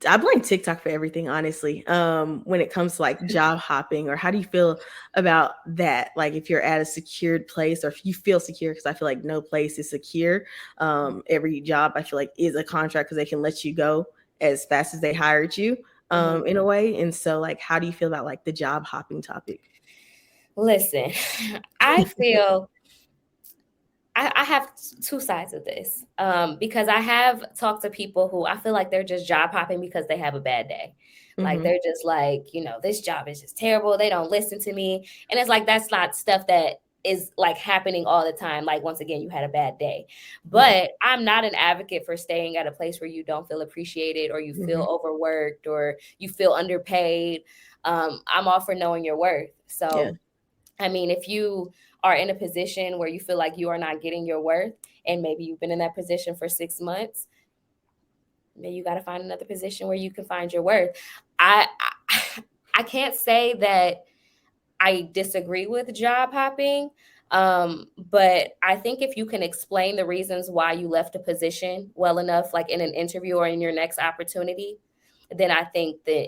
I blame TikTok for everything, honestly. When it comes to like job hopping, or how do you feel about that? Like if you're at a secured place, or if you feel secure, because I feel like no place is secure. Every job I feel like is a contract because they can let you go as fast as they hired you, Mhm. in a way. And so like, how do you feel about like the job hopping topic? Listen, I feel I have two sides of this, because I have talked to people who I feel like they're just job hopping because they have a bad day. Like Hmm. they're just like, this job is just terrible. They don't listen to me. And it's like that's not stuff that is like happening all the time. Like once again, you had a bad day. Yeah. But I'm not an advocate for staying at a place where you don't feel appreciated or you feel Hmm. overworked or you feel underpaid. I'm all for knowing your worth. Yeah. So I mean, if you are in a position where you feel like you are not getting your worth, and maybe you've been in that position for 6 months, maybe you got to find another position where you can find your worth. I, I I can't say that I disagree with job hopping, but I think if you can explain the reasons why you left a position well enough, like in an interview or in your next opportunity, then I think that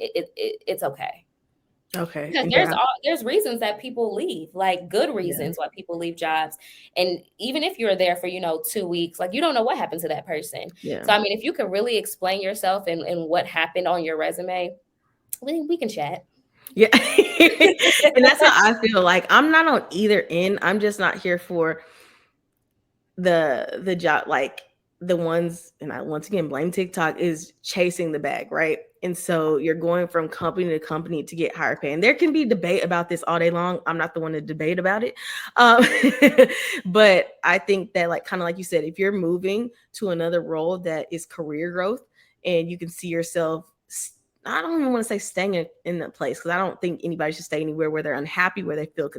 it's okay. Okay. Because Yeah. there's reasons that people leave, like good Yeah. reasons why people leave jobs. And even if you're there for, 2 weeks, like you don't know what happened to that person. Yeah. So I mean, if you could really explain yourself and what happened on your resume, we can chat. Yeah. And that's how I feel. Like I'm not on either end. I'm just not here for the job, like the ones, and I once again blame TikTok, is chasing the bag, right? And so you're going from company to company to get higher pay. And there can be debate about this all day long. I'm not the one to debate about it. Um, but I think that, like, kind of like you said, if you're moving to another role that is career growth and you can see yourself, I don't even want to say staying in that place, because I don't think anybody should stay anywhere where they're unhappy, where they feel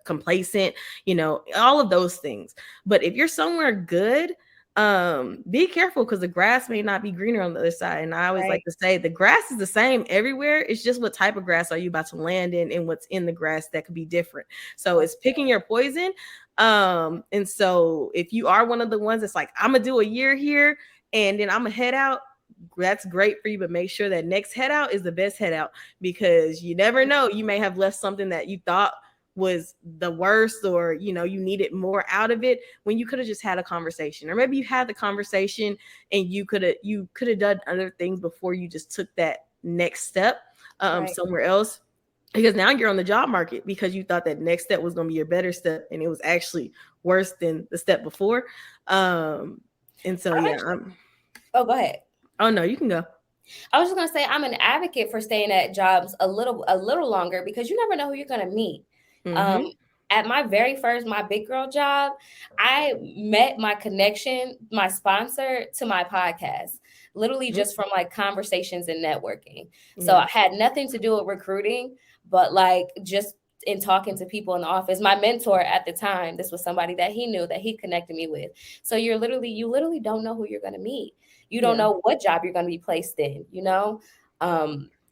complacent, all of those things. But if you're somewhere good, be careful, because the grass may not be greener on the other side. And I always like Right, to say the grass is the same everywhere. It's just what type of grass are you about to land in, and what's in the grass that could be different. So that's it's picking your poison. And so if you are one of the ones that's like, I'm gonna do a year here and then I'm gonna head out, that's great for you, but make sure that next head out is the best head out, because you never know, you may have left something that you thought was the worst, or you needed more out of it, when you could have just had a conversation. Or maybe you had the conversation and you could have done other things before you just took that next step right. somewhere else, because now you're on the job market because you thought that next step was going to be your better step, and it was actually worse than the step before. And so I'm yeah, actually, oh, go ahead. oh no, you can go. I was just gonna say I'm an advocate for staying at jobs a little longer because you never know who you're gonna meet. Um, Mm-hmm. at my very first, my big girl job, I met my connection, my sponsor to my podcast, literally just from like conversations and networking. So Yeah. I had nothing to do with recruiting, but like just in talking to people in the office. My mentor at the time, this was somebody that he knew that he connected me with. So you literally don't know who you're gonna meet. You don't Yeah. know what job you're going to be placed in.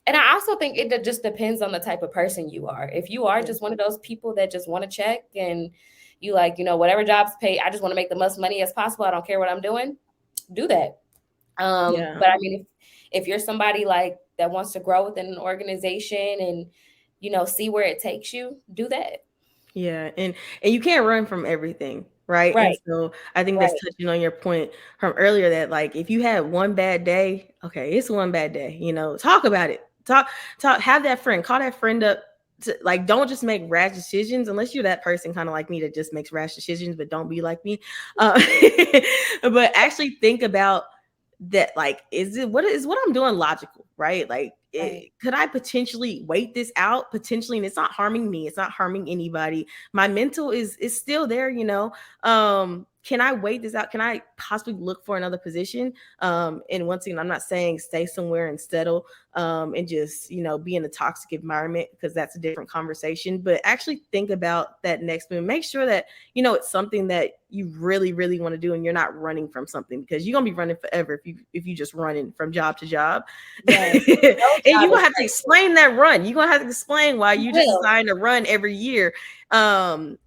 And I also think it just depends on the type of person you are. If you are Yeah. just one of those people that just want to check and you like, whatever jobs pay, I just want to make the most money as possible. I don't care what I'm doing. Do that. Yeah. But I mean, if you're somebody like that wants to grow within an organization and see where it takes you, do that. Yeah. And you can't run from everything, right? And Right. so I think that's Right. touching on your point from earlier, that like if you had one bad day, okay, it's one bad day, talk about it. Talk, have that friend, call that friend up. Like, don't just make rash decisions, unless you're that person kind of like me that just makes rash decisions, but don't be like me. uh, but actually think about that, like, what I'm doing logical, right? Like, Right. could I potentially wait this out, potentially, and it's not harming me, it's not harming anybody, my mental is still there, can I wait this out, can I possibly look for another position? And once again, I'm not saying stay somewhere and settle, and just, be in a toxic environment, because that's a different conversation. But actually think about that next move. Make sure that, it's something that you really, really want to do, and you're not running from something, because you're going to be running forever if you just running from job to job. Yes. And No you're job going is to have to explain that run. You're going to have to explain why you you just will. signed a run every year. And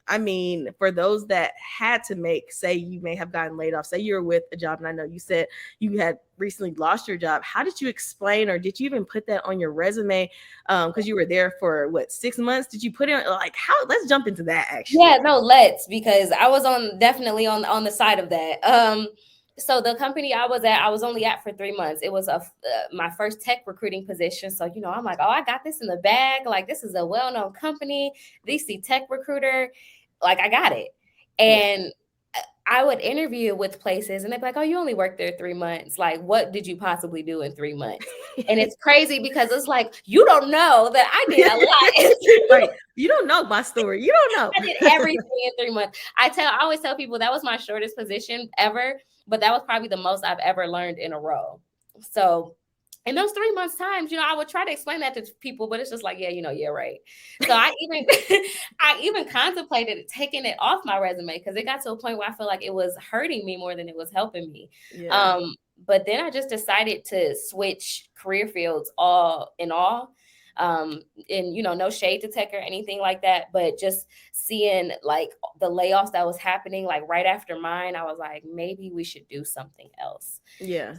I mean, for those that had to say you may have gotten laid off, say you're with a job, and I know you said you had recently lost your job. How did you explain, or did you even put that on your resume? Because you were there for what, 6 months? Did you put it on, like, how? Let's jump into that actually. Yeah, no, let's, because I was definitely on the side of that. So the company I was at, I was only at for 3 months. It was my first tech recruiting position. So, I'm like, oh, I got this in the bag. Like, this is a well-known company, DC Tech Recruiter. Like, I got it. Yeah. And I would interview with places and they'd be like, oh, you only worked there 3 months. Like, what did you possibly do in 3 months? And it's crazy because it's like, you don't know that I did a lot. Right. You don't know my story. You don't I did know. everything in 3 months. I always tell people that was my shortest position ever, but that was probably the most I've ever learned in a row. So in those 3 months times, I would try to explain that to people, but it's just like, yeah, yeah, right. So I even I even contemplated taking it off my resume, because it got to a point where I feel like it was hurting me more than it was helping me. Yeah. But then I just decided to switch career fields all in all. And no shade to tech or anything like that, but just seeing like the layoffs that was happening like right after mine, I was like, maybe we should do something else. Yeah.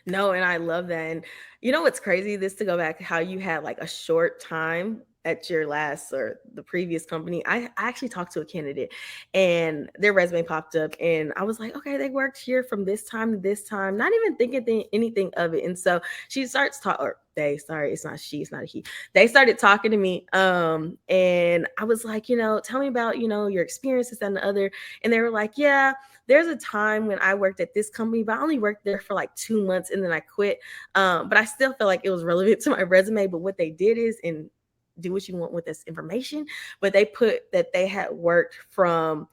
No, and I love that. And what's crazy? This to go back, how you had like a short time at your last or the previous company. I actually talked to a candidate, and their resume popped up, and I was like, okay, they worked here from this time to this time, not even thinking anything of it. And so she starts talking, or they, sorry, it's not she, it's not a he. They started talking to me. And I was like, tell me about, your experiences and the other. And they were like, yeah, there's a time when I worked at this company, but I only worked there for like 2 months and then I quit. But I still feel like it was relevant to my resume. But what they did is, and do what you want with this information, but they put that they had worked from,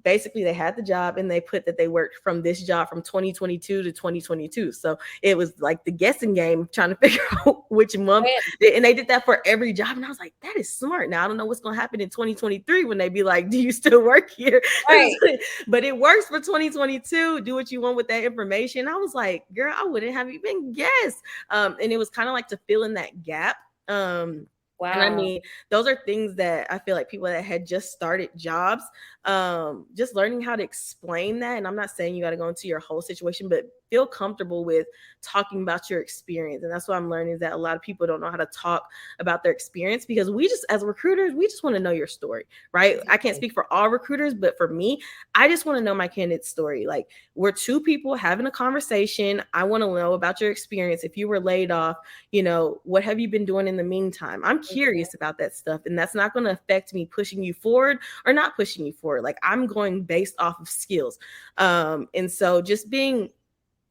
basically they had the job, and they put that they worked from this job from 2022 to 2022. So it was like the guessing game, trying to figure out which month. And they did that for every job, and I was like, that is smart. Now I don't know what's going to happen in 2023 when they be like, do you still work here? Right. But it works for 2022. Do what you want with that information. I was like, girl, I wouldn't have even guessed. And it was kind of like to fill in that gap. Wow. And I mean, those are things that I feel like people that had just started jobs, just learning how to explain that. And I'm not saying you got to go into your whole situation, but feel comfortable with talking about your experience. And that's what I'm learning, is that a lot of people don't know how to talk about their experience, because we just, as recruiters, we just want to know your story, right? I can't speak for all recruiters, but for me, I just want to know my candidate's story. Like, we're two people having a conversation. I want to know about your experience. If you were laid off, what have you been doing in the meantime? I'm curious about that stuff. And that's not going to affect me pushing you forward or not pushing you forward. Like, I'm going based off of skills. And so just being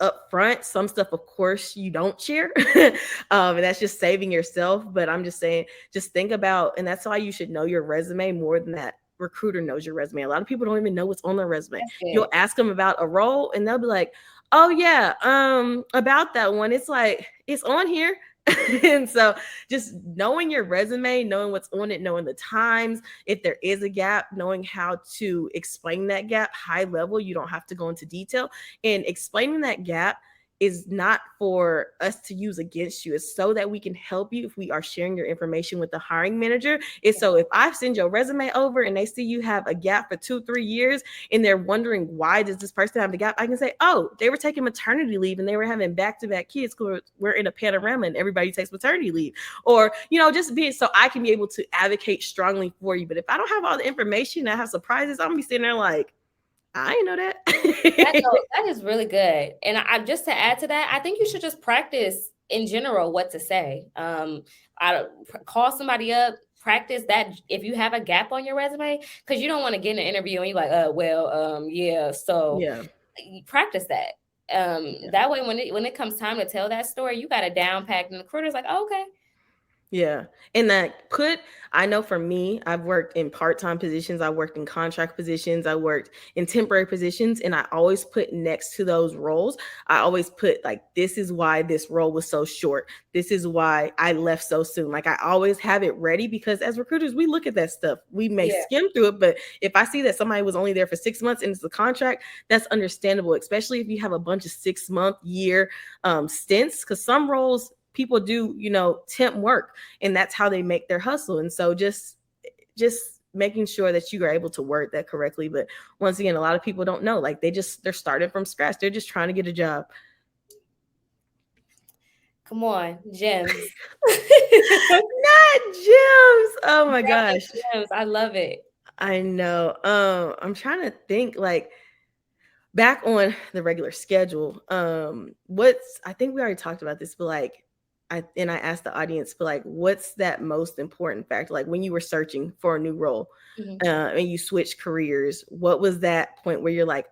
up front, some stuff of course you don't share, and that's just saving yourself. But I'm just saying, just think about, and that's why you should know your resume more than that recruiter knows your resume. A lot of people don't even know what's on their resume. You'll ask them about a role and they'll be like, oh yeah, about that one, it's like, it's on here. And so just knowing your resume, knowing what's on it, knowing the times, if there is a gap, knowing how to explain that gap high level. You don't have to go into detail, and explaining that gap is not for us to use against you. It's so that we can help you if we are sharing your information with the hiring manager. It's so if I send your resume over and they see you have a gap for 2-3 years and they're wondering why does this person have the gap, I can say, oh, they were taking maternity leave and they were having back-to-back kids who we're in a panorama and everybody takes maternity leave. Or, just being, so I can be able to advocate strongly for you. But if I don't have all the information, I have surprises, I'm gonna be sitting there like, I didn't know that. That is really good. And I just, to add to that, I think you should just practice in general what to say. I call somebody up, practice that if you have a gap on your resume, because you don't want to get in an interview and you're like, yeah. So Yeah. practice that. That way when it comes time to tell that story, you got a down packed, and the recruiter's like, oh, okay. Yeah. And I know for me, I've worked in part-time positions, I worked in contract positions, I worked in temporary positions, and I always put next to those roles, I always put like, this is why this role was so short. This is why I left so soon. Like I always have it ready because as recruiters, we look at that stuff. We may Yeah. skim through it, but if I see that somebody was only there for 6 months and it's a contract, that's understandable, especially if you have a bunch of 6 month, year stints, because some roles people do, temp work, and that's how they make their hustle. And so just making sure that you are able to word that correctly. But once again, a lot of people don't know, like they're starting from scratch, they're just trying to get a job. Come on, gems. Not gems. Oh my Definitely gosh. gems. I love it. I know. I'm trying to think, like, back on the regular schedule, what's I think we already talked about this, but like I asked the audience, but like, what's that most important factor? Like when you were searching for a new role, Mhm. and you switched careers, what was that point where you're like,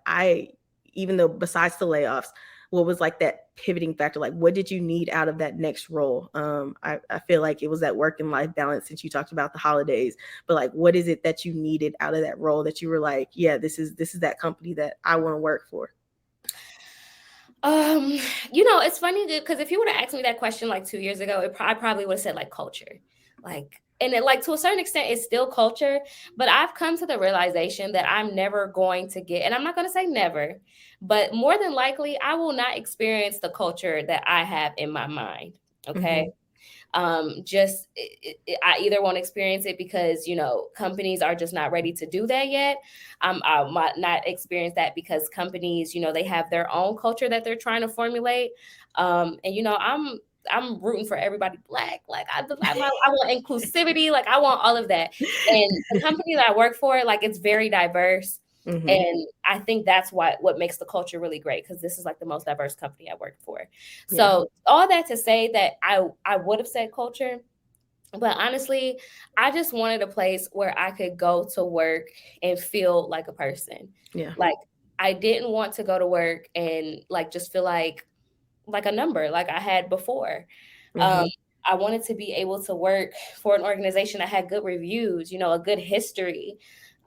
even though besides the layoffs, what was like that pivoting factor? Like, what did you need out of that next role? I feel like it was that work and life balance, since you talked about the holidays, but like, what is it that you needed out of that role that you were like, yeah, this is that company that I want to work for? Um, it's funny because if you would have asked me that question like 2 years ago, I probably would have said like culture, like, and it, like to a certain extent, it's still culture. But I've come to the realization that I'm never going to get, and I'm not going to say never, but more than likely, I will not experience the culture that I have in my mind. Okay. Mm-hmm. Just I either won't experience it because companies are just not ready to do that yet. I might not experience that because companies, they have their own culture that they're trying to formulate. And I'm rooting for everybody black. Like I want inclusivity. Like I want all of that. And the company that I work for, like it's very diverse. Mm-hmm. And I think that's what makes the culture really great, because this is like the most diverse company I work for. Yeah. So all that to say that I would have said culture, but honestly, I just wanted a place where I could go to work and feel like a person. Yeah. Like I didn't want to go to work and like just feel like a number like I had before. Um, Mm-hmm. I wanted to be able to work for an organization that had good reviews, a good history,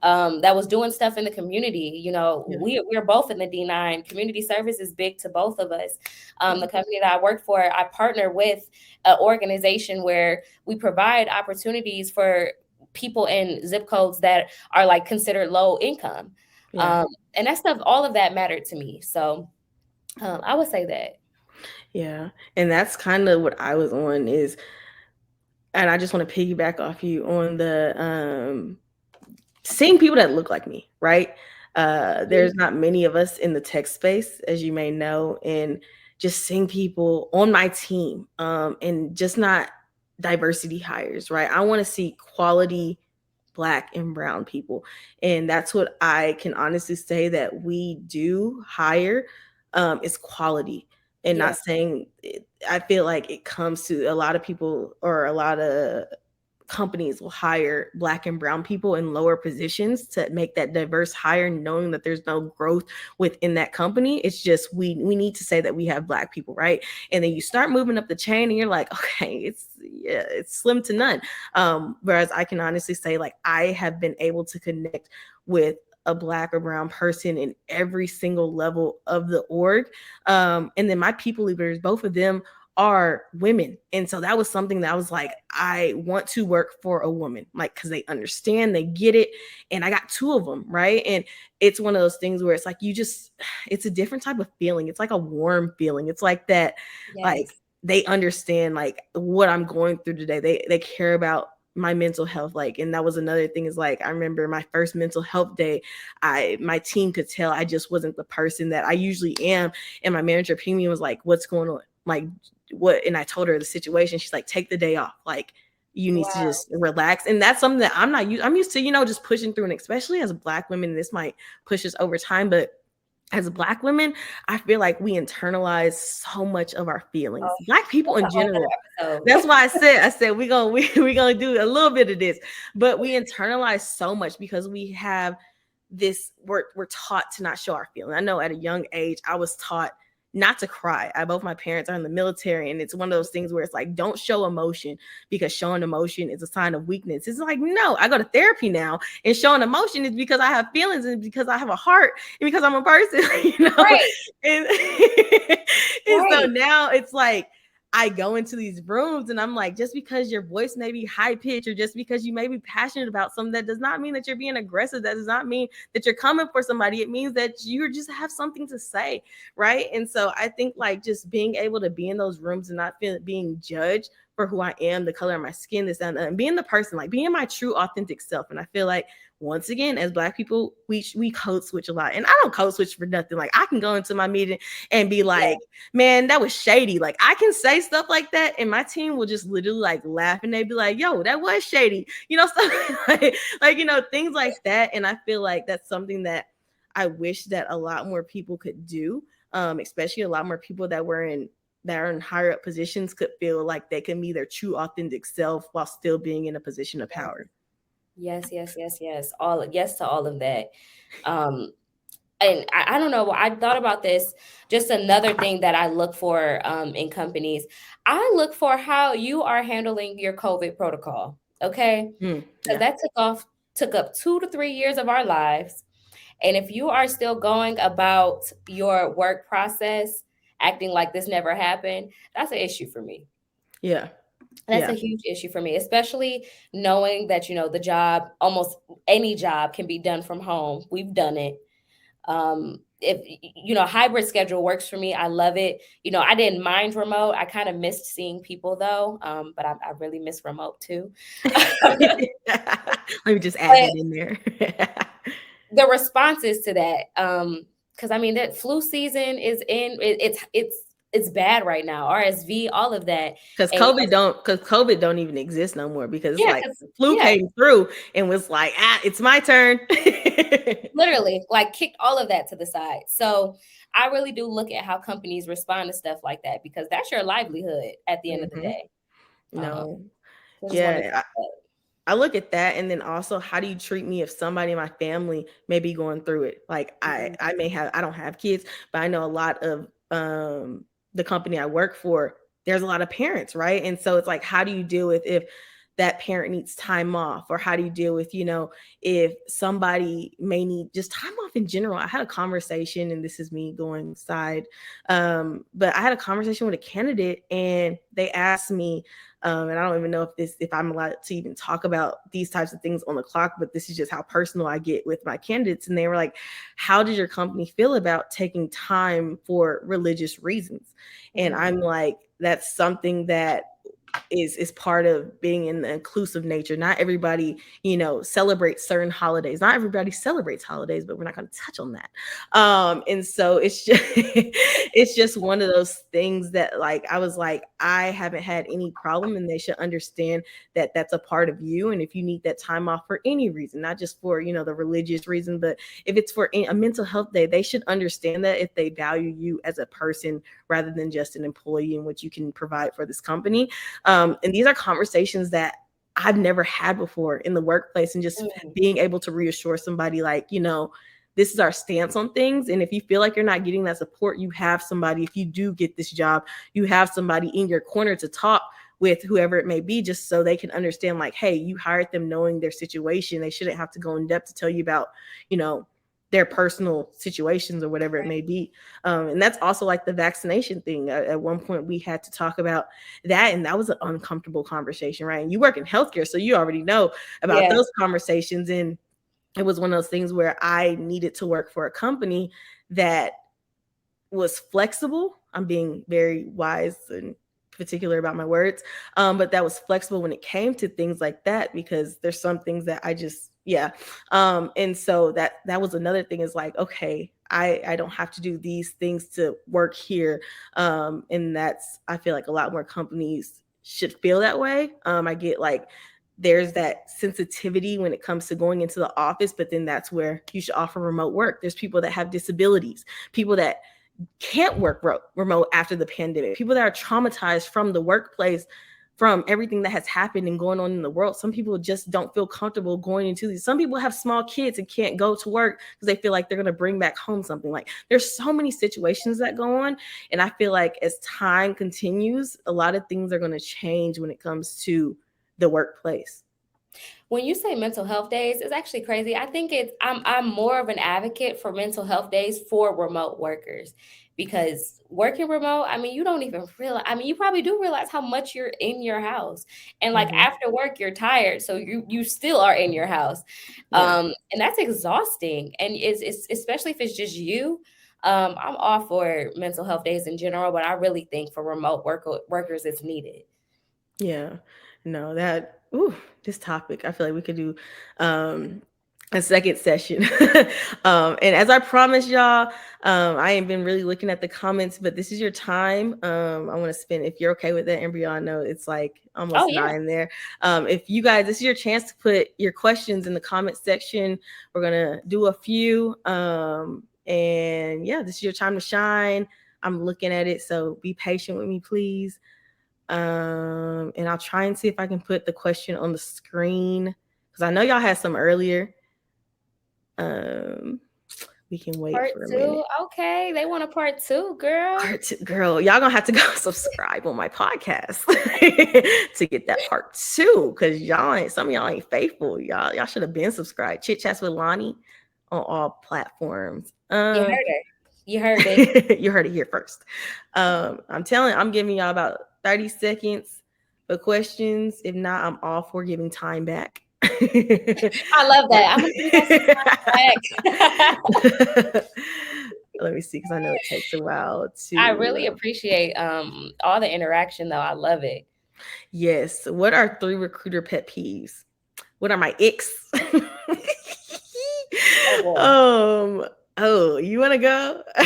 that was doing stuff in the community. Yeah. We're both in the D9. Community service is big to both of us. Yeah. The company that I work for, I partner with an organization where we provide opportunities for people in zip codes that are like considered low income. Yeah. Um, and that stuff, all of that mattered to me. So I would say that. Yeah. And that's kind of what I was on is, and I just want to piggyback off you on the seeing people that look like me, right? There's not many of us in the tech space, as you may know, and just seeing people on my team, and just not diversity hires, right? I want to see quality black and brown people, and that's what I can honestly say that we do hire, is quality. And Yeah. not saying I feel like it comes to a lot of people, or a lot of companies will hire black and brown people in lower positions to make that diverse hire, knowing that there's no growth within that company. It's just we need to say that we have black people, right? And then you start moving up the chain and you're like, okay, it's slim to none. Whereas I can honestly say, like, I have been able to connect with a black or brown person in every single level of the org. And then my people leaders, both of them are women. And so that was something that I was like, I want to work for a woman, like, because they understand, they get it. And I got two of them, right? And it's one of those things where it's like, it's a different type of feeling. It's like a warm feeling. It's like that, like, Yes. they understand like what I'm going through today. They care about my mental health. Like, and that was another thing, is like, I remember my first mental health day, my team could tell I just wasn't the person that I usually am. And my manager pinged me and was like, what's going on? Like, what? And I told her the situation. She's like, take the day off. Like, you need to Wow. just relax. And that's something that I'm not used. I'm used to, just pushing through. And especially as Black women, this might push us over time, but as Black women, I feel like we internalize so much of our feelings. Oh, Black people that's in a whole general. nother That's episode. why I said we gonna do a little bit of this, but we internalize so much because we have this. We're taught to not show our feelings. I know at a young age I was taught not to cry. Both my parents are in the military, and it's one of those things where it's like, don't show emotion because showing emotion is a sign of weakness. It's like, no, I go to therapy now, and showing emotion is because I have feelings and because I have a heart and because I'm a person, Right. And, and so Right. now it's like, I go into these rooms and I'm like, just because your voice may be high pitched or just because you may be passionate about something, that does not mean that you're being aggressive. That does not mean that you're coming for somebody. It means that you just have something to say, right? And so I think like just being able to be in those rooms and not being judged for who I am, the color of my skin, this and being the person, like being my true authentic self. And I feel like once again, as Black people, we code switch a lot, and I don't code switch for nothing. Like I can go into my meeting and be like, man, that was shady. Like I can say stuff like that, and my team will just literally like laugh, and they'd be like, yo, that was shady, stuff like things like that. And I feel like that's something that I wish that a lot more people could do, especially a lot more people that are in higher up positions could feel like they can be their true authentic self while still being in a position of power. Yes, yes, yes, yes. All yes to all of that. Um, and I don't know. I thought about this. Just another thing that I look for in companies. I look for how you are handling your COVID protocol. Okay, because Yeah. that took up 2 to 3 years of our lives. And if you are still going about your work process acting like this never happened, that's an issue for me. Yeah. That's a Yeah. huge issue for me, especially knowing that, the job, almost any job can be done from home. We've done it. If hybrid schedule works for me, I love it. I didn't mind remote. I kind of missed seeing people though, but I really miss remote too. Let me just add But that in there. the responses to that, because I mean that flu season is it's bad right now. RSV, all of that, Because and COVID don't even exist no more, because it's yeah, like because the flu yeah, came through and was like, it's my turn. literally like kicked all of that to the side. So I really do look at how companies respond to stuff like that because that's your livelihood at the end of the Mhm. day. Um, No. so I just wanted to Yeah. I look at that, and then also, how do you treat me if somebody in my family may be going through it? Like Mhm. I don't have kids, but I know a lot of the company I work for, there's a lot of parents, right? And so it's like, how do you deal with if that parent needs time off, or how do you deal with, if somebody may need just time off in general? I had a conversation, and this is me going side, but I had a conversation with a candidate, and they asked me, and I don't even know if I'm allowed to even talk about these types of things on the clock, but this is just how personal I get with my candidates. And they were like, how does your company feel about taking time for religious reasons? And Mhm. I'm like, that's something that is part of being in the inclusive nature. Not everybody, celebrates certain holidays. Not everybody celebrates holidays, but we're not going to touch on that. And so it's just it's just one of those things that, like, I was like, I haven't had any problem, and they should understand that that's a part of you. And if you need that time off for any reason, not just for the religious reason, but if it's for a mental health day, they should understand that if they value you as a person rather than just an employee and what you can provide for this company. And these are conversations that I've never had before in the workplace, and just Mhm. being able to reassure somebody, like, this is our stance on things. And if you feel like you're not getting that support, you have somebody, if you do get this job, you have somebody in your corner to talk with, whoever it may be, just so they can understand, like, hey, you hired them knowing their situation. They shouldn't have to go in depth to tell you about, their personal situations or whatever it may be. And that's also like the vaccination thing. At one point, we had to talk about that, and that was an uncomfortable conversation, right? And you work in healthcare, so you already know about Yeah. those conversations. And it was one of those things where I needed to work for a company that was flexible. I'm being very wise and particular about my words, but that was flexible when it came to things like that, because there's some things that I just, yeah. And so that was another thing, is like, okay, I don't have to do these things to work here. And that's, I feel like a lot more companies should feel that way. I get like, there's that sensitivity when it comes to going into the office, but then that's where you should offer remote work. There's people that have disabilities, people that can't work remote after the pandemic, people that are traumatized from the workplace from everything that has happened and going on in the world. Some people just don't feel comfortable going into these. Some people have small kids and can't go to work because they feel like they're going to bring back home something. Like there's so many situations that go on. And I feel like as time continues, a lot of things are going to change when it comes to the workplace. When you say mental health days, it's actually crazy. I think I'm more of an advocate for mental health days for remote workers, because working remote, I mean, you don't even realize, I mean, you probably do realize how much you're in your house. And like Mm-hmm. after work, you're tired, so you still are in your house. Yeah. And that's exhausting. And it's especially if it's just you. I'm all for mental health days in general, but I really think for remote workers it's needed. Yeah. No, that this topic, I feel like we could do um a second session. And as I promised y'all, I ain't been really looking at the comments, but this is your time. I want to spend, if you're okay with that, Ambrielle, I know it's like Oh almost yeah. 9 there. If you guys, this is your chance to put your questions in the comment section. We're gonna do a few. And yeah, this is your time to shine. I'm looking at it, so be patient with me, please. And I'll try and see if I can put the question on the screen because I know y'all had some earlier. Um, we can wait Part for a two. minute. Okay. They want a part two, girl. Part two, girl, y'all gonna have to go subscribe on my podcast to get that part two because y'all ain't, some of y'all ain't faithful. Y'all should have been subscribed. Chit Chats with Lonni on all platforms. You heard her. You heard it. You heard it here first. I'm giving y'all about 30 seconds for questions. If not, I'm all for giving time back. I love that. I'm gonna give y'all some time back. Let me see, because I know it takes a while I to. really appreciate all the interaction though. I love it. Yes. What are 3 recruiter pet peeves? What are my icks? Oh boy. um. Oh, you want to go? Oh,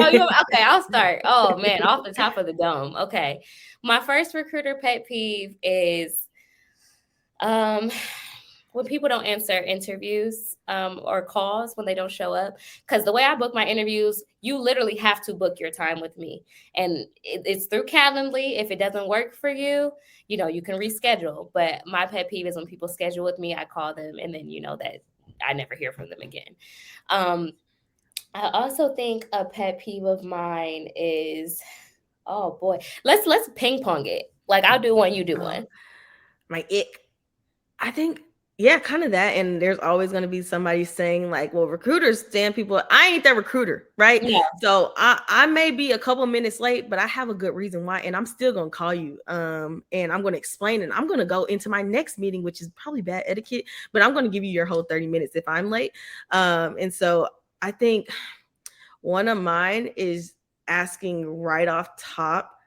you okay? I'll start. Oh man, off the top of the dome. Okay, my first recruiter pet peeve is um when people don't answer interviews or calls when they don't show up. Because the way I book my interviews, you literally have to book your time with me, and it's through Calendly. If it doesn't work for you, you can reschedule. But my pet peeve is when people schedule with me, I call them, and then that I never hear from them again. um I also think a pet peeve of mine is, oh boy, let's ping pong it. Like I'll do one, you do Oh, one. my ick. I think, yeah, kind of that. And there's always going to be somebody saying, like, well, recruiters stand people. I ain't that recruiter, right? Yeah. So I may be a couple minutes late, but I have a good reason why. And I'm still going to call you. And I'm going to explain, and I'm going to go into my next meeting, which is probably bad etiquette, but I'm going to give you your whole 30 minutes if I'm late. And so I think one of mine is asking right off top,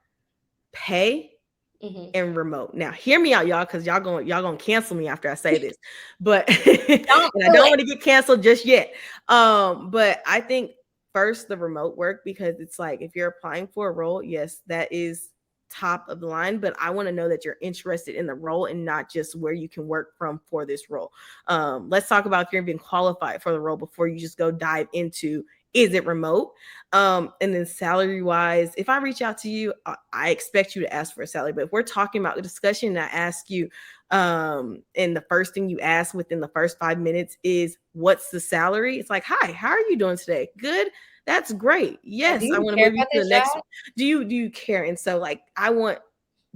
pay Hmm. and remote. Now, hear me out, y'all, because y'all gonna cancel me after I say this, but and Don't I do don't it. want to get canceled just yet. But I think first the remote work, because it's like if you're applying for a role, yes, that is top of the line, but I want to know that you're interested in the role and not just where you can work from for this role. Let's talk about if you're being qualified for the role before you just go dive into, is it remote? And then salary wise, if I reach out to you, I expect you to ask for a salary. But if we're talking about the discussion and I ask you, and the first thing you ask within the first 5 minutes is, what's the salary? It's like, hi, how are you doing today? Good. That's great. Do Yes, I you want to care move you about to the this next. job? Do you care? And so like I want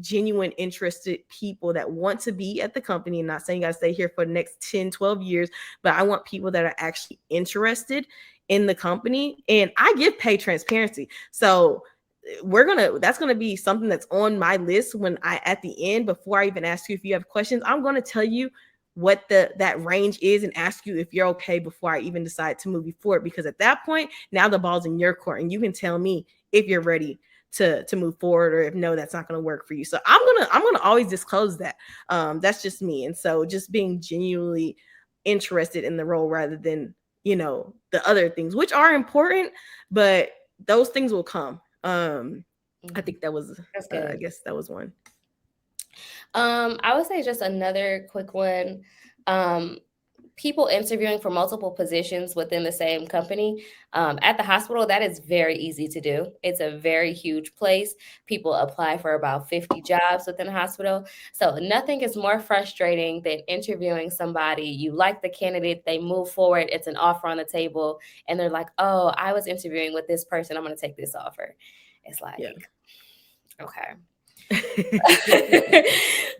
genuine interested people that want to be at the company. I'm not saying you got to stay here for the next 10, 12 years, but I want people that are actually interested in the company. And I give pay transparency. So that's gonna be something that's on my list when I, at the end, before I even ask you if you have questions, I'm gonna tell you what that range is and ask you if you're okay before I even decide to move you forward. Because at that point, now the ball's in your court and you can tell me if you're ready to move forward, or if no, that's not going to work for you. So I'm gonna always disclose that. That's just me. And so just being genuinely interested in the role rather than the other things, which are important, but those things will come. I Mhm. think that was That's I good. guess that was one. I would say just another quick one. Um, people interviewing for multiple positions within the same company. At the hospital, that is very easy to do. It's a very huge place. People apply for about 50 jobs within the hospital. So nothing is more frustrating than interviewing somebody. You like the candidate, they move forward, it's an offer on the table, and they're like, oh, I was interviewing with this person, I'm going to take this offer. It's Yeah. like, okay.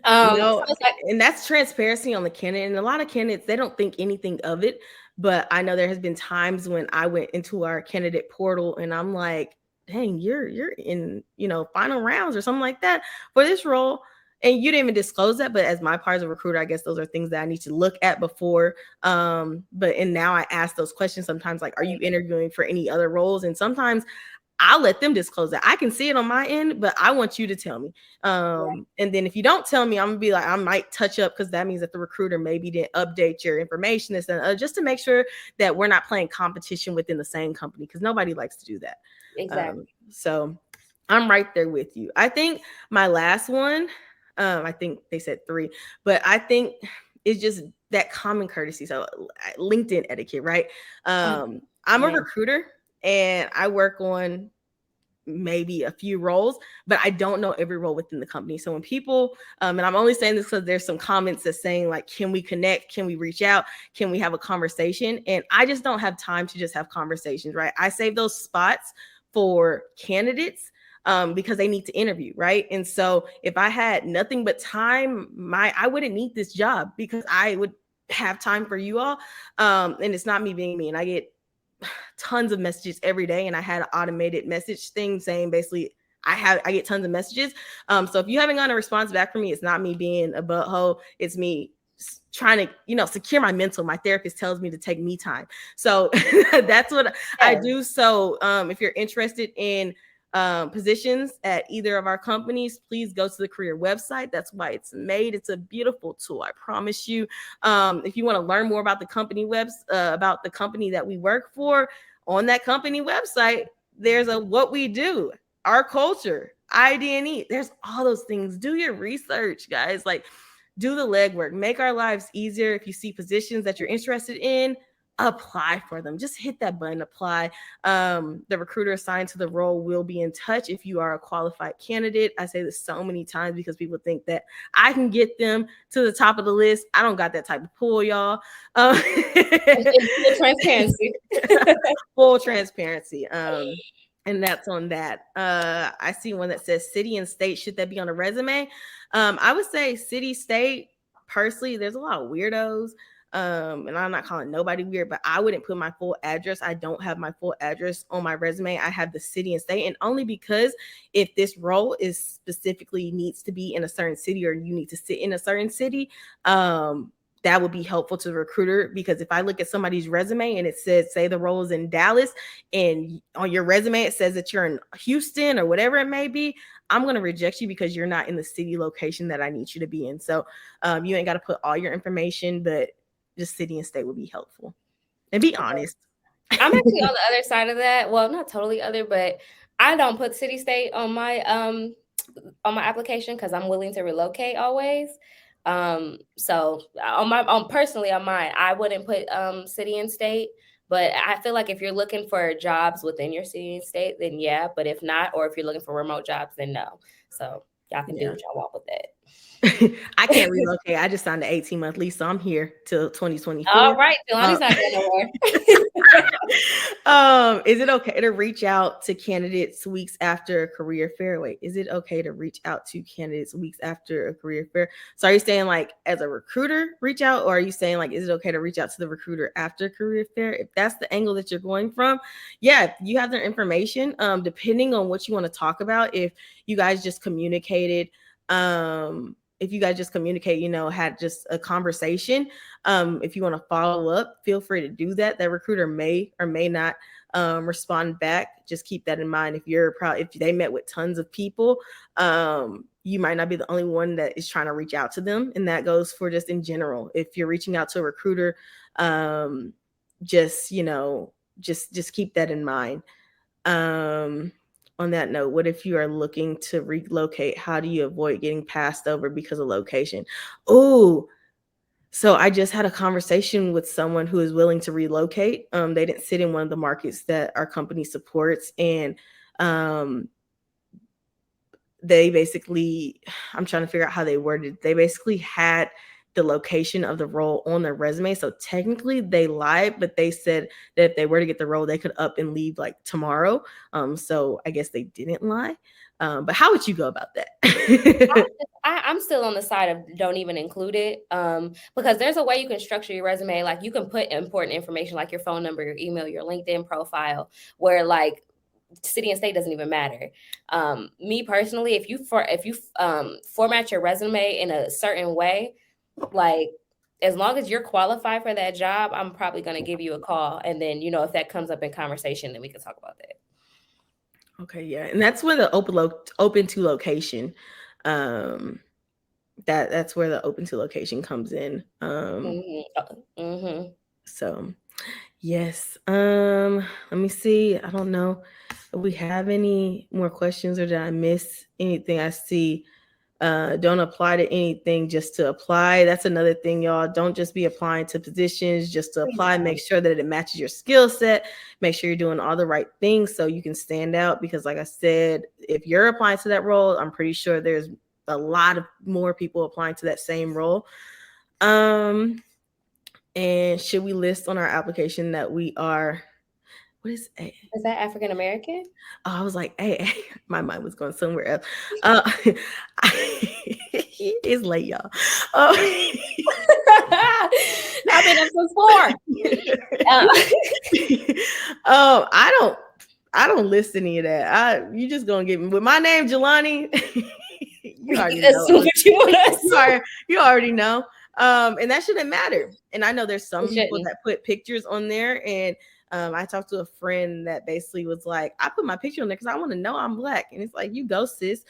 No, So it's like, and that's transparency on the candidate. And a lot of candidates, they don't think anything of it. But I know there has been times when I went into our candidate portal and I'm like, dang, you're in, final rounds or something like that for this role. And you didn't even disclose that. But as my part as a recruiter, I guess those are things that I need to look at before. And now I ask those questions sometimes, like, are you interviewing for any other roles? And sometimes I'll let them disclose that. I can see it on my end, but I want you to tell me. And then if you don't tell me, I'm gonna be like, I might touch up, because that means that the recruiter maybe didn't update your information, just to make sure that we're not playing competition within the same company, because nobody likes to do that. exactly. So I'm right there with you. I think my last one, I think they said 3, but I think it's just that common courtesy. So LinkedIn etiquette, right? I'm a recruiter and I work on maybe a few roles, but I don't know every role within the company. So when people, and I'm only saying this because there's some comments that's saying like, can we connect? Can we reach out? Can we have a conversation? And I just don't have time to just have conversations, right? I save those spots for candidates because they need to interview, right? And so if I had nothing but time, I wouldn't need this job because I would have time for you all. And it's not me being mean. I get tons of messages every day, and I had an automated message thing saying basically I get tons of messages. So if you haven't gotten a response back from me, it's not me being a butthole. It's me trying to, secure my mental. My therapist tells me to take me time. So that's what I do. So if you're interested in positions at either of our companies, please go to the career website. That's why it's made. It's a beautiful tool, I promise you. If you want to learn more about the company about the company that we work for, on that company website, there's a what we do, our culture, ID&E. There's all those things. Do your research, guys. Like, do the legwork. Make our lives easier. If you see positions that you're interested in, apply for them. Just hit that button, apply. The recruiter assigned to the role will be in touch if you are a qualified candidate. I say this so many times because people think that I can get them to the top of the list. I don't got that type of pull, y'all. Full transparency. Full transparency. And that's on that. I see one that says city and state. Should that be on a resume? I would say city, state. Personally, there's a lot of weirdos. And I'm not calling nobody weird, but I wouldn't put my full address. I don't have my full address on my resume. I have the city and state, and only because if this role is specifically needs to be in a certain city, or you need to sit in a certain city, that would be helpful to the recruiter. Because if I look at somebody's resume and it says, say the role is in Dallas, and on your resume it says that you're in Houston or whatever it may be, I'm going to reject you because you're not in the city location that I need you to be in. So you ain't got to put all your information, but just city and state would be helpful. And be honest. I'm actually on the other side of that. Well, not totally other, but I don't put city state on my application because I'm willing to relocate always. So personally on mine, I wouldn't put city and state. But I feel like if you're looking for jobs within your city and state, then yeah. But if not, or if you're looking for remote jobs, then no. So y'all can do what y'all want with that. I can't relocate. I just signed an 18-month lease, so I'm here till 2024. All right, Lonnie's not going nowhere. Is it okay to reach out to candidates weeks after a career fair? Wait, is it okay to reach out to candidates weeks after a career fair? So are you saying like as a recruiter reach out, or are you saying like is it okay to reach out to the recruiter after career fair? If that's the angle that you're going from, yeah, if you have their information, depending on what you want to talk about, if you guys just communicated, had just a conversation, if you want to follow up, feel free to do that. That recruiter may or may not respond back. Just keep that in mind. If they met with tons of people, you might not be the only one that is trying to reach out to them. And that goes for just in general. If you're reaching out to a recruiter, just keep that in mind. On that note, what if you are looking to relocate? How do you avoid getting passed over because of location? Oh, So I just had a conversation with someone who is willing to relocate. They didn't sit in one of the markets that our company supports, and um, they basically, I'm trying to figure out how they worded. They basically had the location of the role on their resume. So technically they lied, but they said that if they were to get the role, they could up and leave like tomorrow. So I guess they didn't lie. But how would you go about that? I'm still on the side of don't even include it, because there's a way you can structure your resume. Like you can put important information like your phone number, your email, your LinkedIn profile, where like city and state doesn't even matter. Me personally, if you format your resume in a certain way, like as long as you're qualified for that job, I'm probably going to give you a call, and then if that comes up in conversation, then we can talk about that. Okay, yeah, and that's where the open to location, um, that's where the open to location comes in. Mm-hmm. So yes, let me see. I don't know if we have any more questions or did I miss anything? I see. Don't apply to anything just to apply. That's another thing, y'all. Don't just be applying to positions just to Please apply. Make don't. sure that it matches your skill set. Make sure you're doing all the right things so you can stand out. Because, like I said, if you're applying to that role, I'm pretty sure there's a lot of more people applying to that same role. And should we list on our application that we are, what is A? Is that African American? Oh, I was like, hey, my mind was going somewhere else. It's late, y'all. I've been up since 4. I don't list any of that. You just gonna get me with my name, Jelani. You already know. Assume what you want to You already know. And that shouldn't matter. And I know there's some people shouldn't. that put pictures on there, and I talked to a friend that basically was like, I put my picture on there because I want to know I'm Black. And it's like, you go, sis.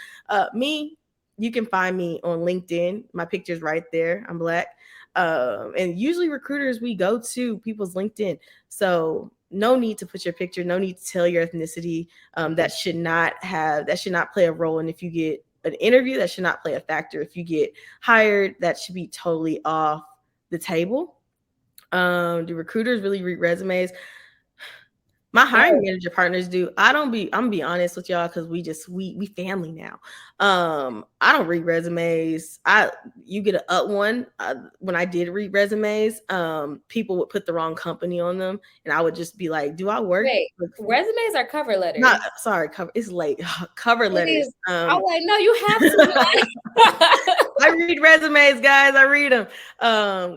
Me, you can find me on LinkedIn. My picture's right there. I'm Black. And usually recruiters, we go to people's LinkedIn. So no need to put your picture, no need to tell your ethnicity. That should not play a role. And if you get an interview, that should not play a factor. If you get hired, that should be totally off the table. Do recruiters really read resumes? My hiring manager partners do. I'm gonna be honest with y'all because we family now. I don't read resumes. You get a up one. When I did read resumes, people would put the wrong company on them, and I would just be like, "Do I work?" Wait, resumes are cover letters? Not sorry, cover. It's late. Cover letters. I'm like, no, you have to. I read resumes, guys. I read them.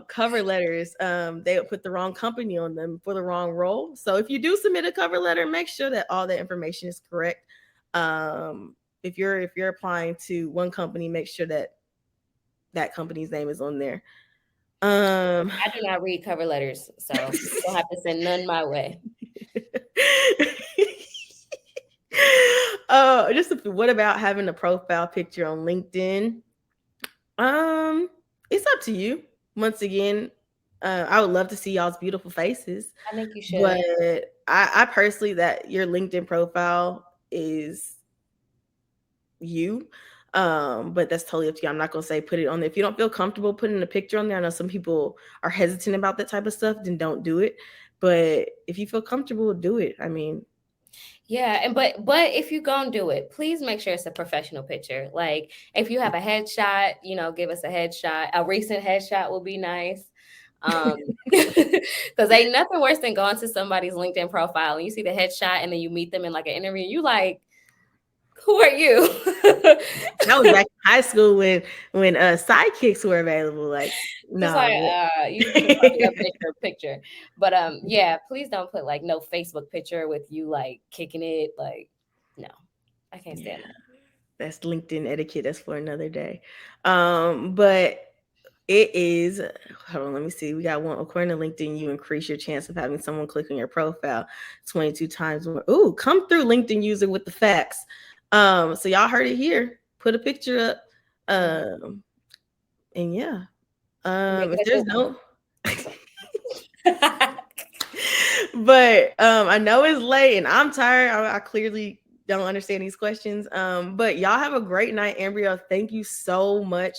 Cover letters. They would put the wrong company on them for the wrong role. So if you do submit a cover letter, make sure that all the information is correct. If you're applying to one company, make sure that that company's name is on there. I do not read cover letters, so you don't have to send none my way. What about having a profile picture on LinkedIn? It's up to you. Once again, I would love to see y'all's beautiful faces. I think you should. But I personally, that your LinkedIn profile is you. But that's totally up to you. I'm not gonna say put it on there. If you don't feel comfortable putting a picture on there, I know some people are hesitant about that type of stuff, then don't do it. But if you feel comfortable, do it. I mean, yeah, and but if you gonna do it, please make sure it's a professional picture. Like if you have a headshot, give us a headshot. A recent headshot will be nice. Because ain't nothing worse than going to somebody's LinkedIn profile and you see the headshot and then you meet them in like an interview and you like, who are you? That was back in high school when sidekicks were available. Like, no, just like you can probably update your picture. But yeah, please don't put like no Facebook picture with you like kicking it. Like, no, I can't stand that. That's LinkedIn etiquette. That's for another day. But it is, hold on, let me see. We got one. According to LinkedIn, you increase your chance of having someone click on your profile 22 times more. Ooh, come through, LinkedIn user, with the facts. So y'all heard it here. Put a picture up. And yeah. If there's no but I know it's late and I'm tired. I clearly don't understand these questions. But y'all have a great night, Ambrielle. Thank you so much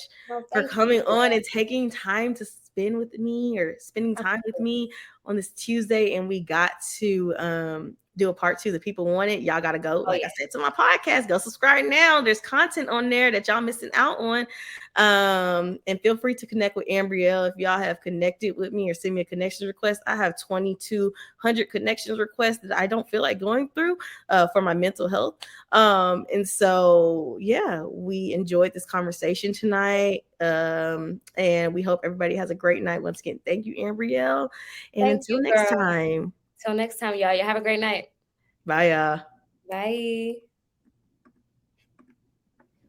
for coming on and taking time to spend spend with me or spending time with me on this Tuesday. And we got to do a part 2. The people want it. Y'all got to go. Like I said, to my podcast, go subscribe now. There's content on there that y'all missing out on. And feel free to connect with Ambrielle if y'all have connected with me or send me a connection request. I have 2,200 connections requests that I don't feel like going through for my mental health. And so, yeah, we enjoyed this conversation tonight. And we hope everybody has a great night. Once again, thank you, Ambrielle. And Thank until you, next girl. time. Till next time, y'all. Y'all have a great night. Bye, y'all. Bye.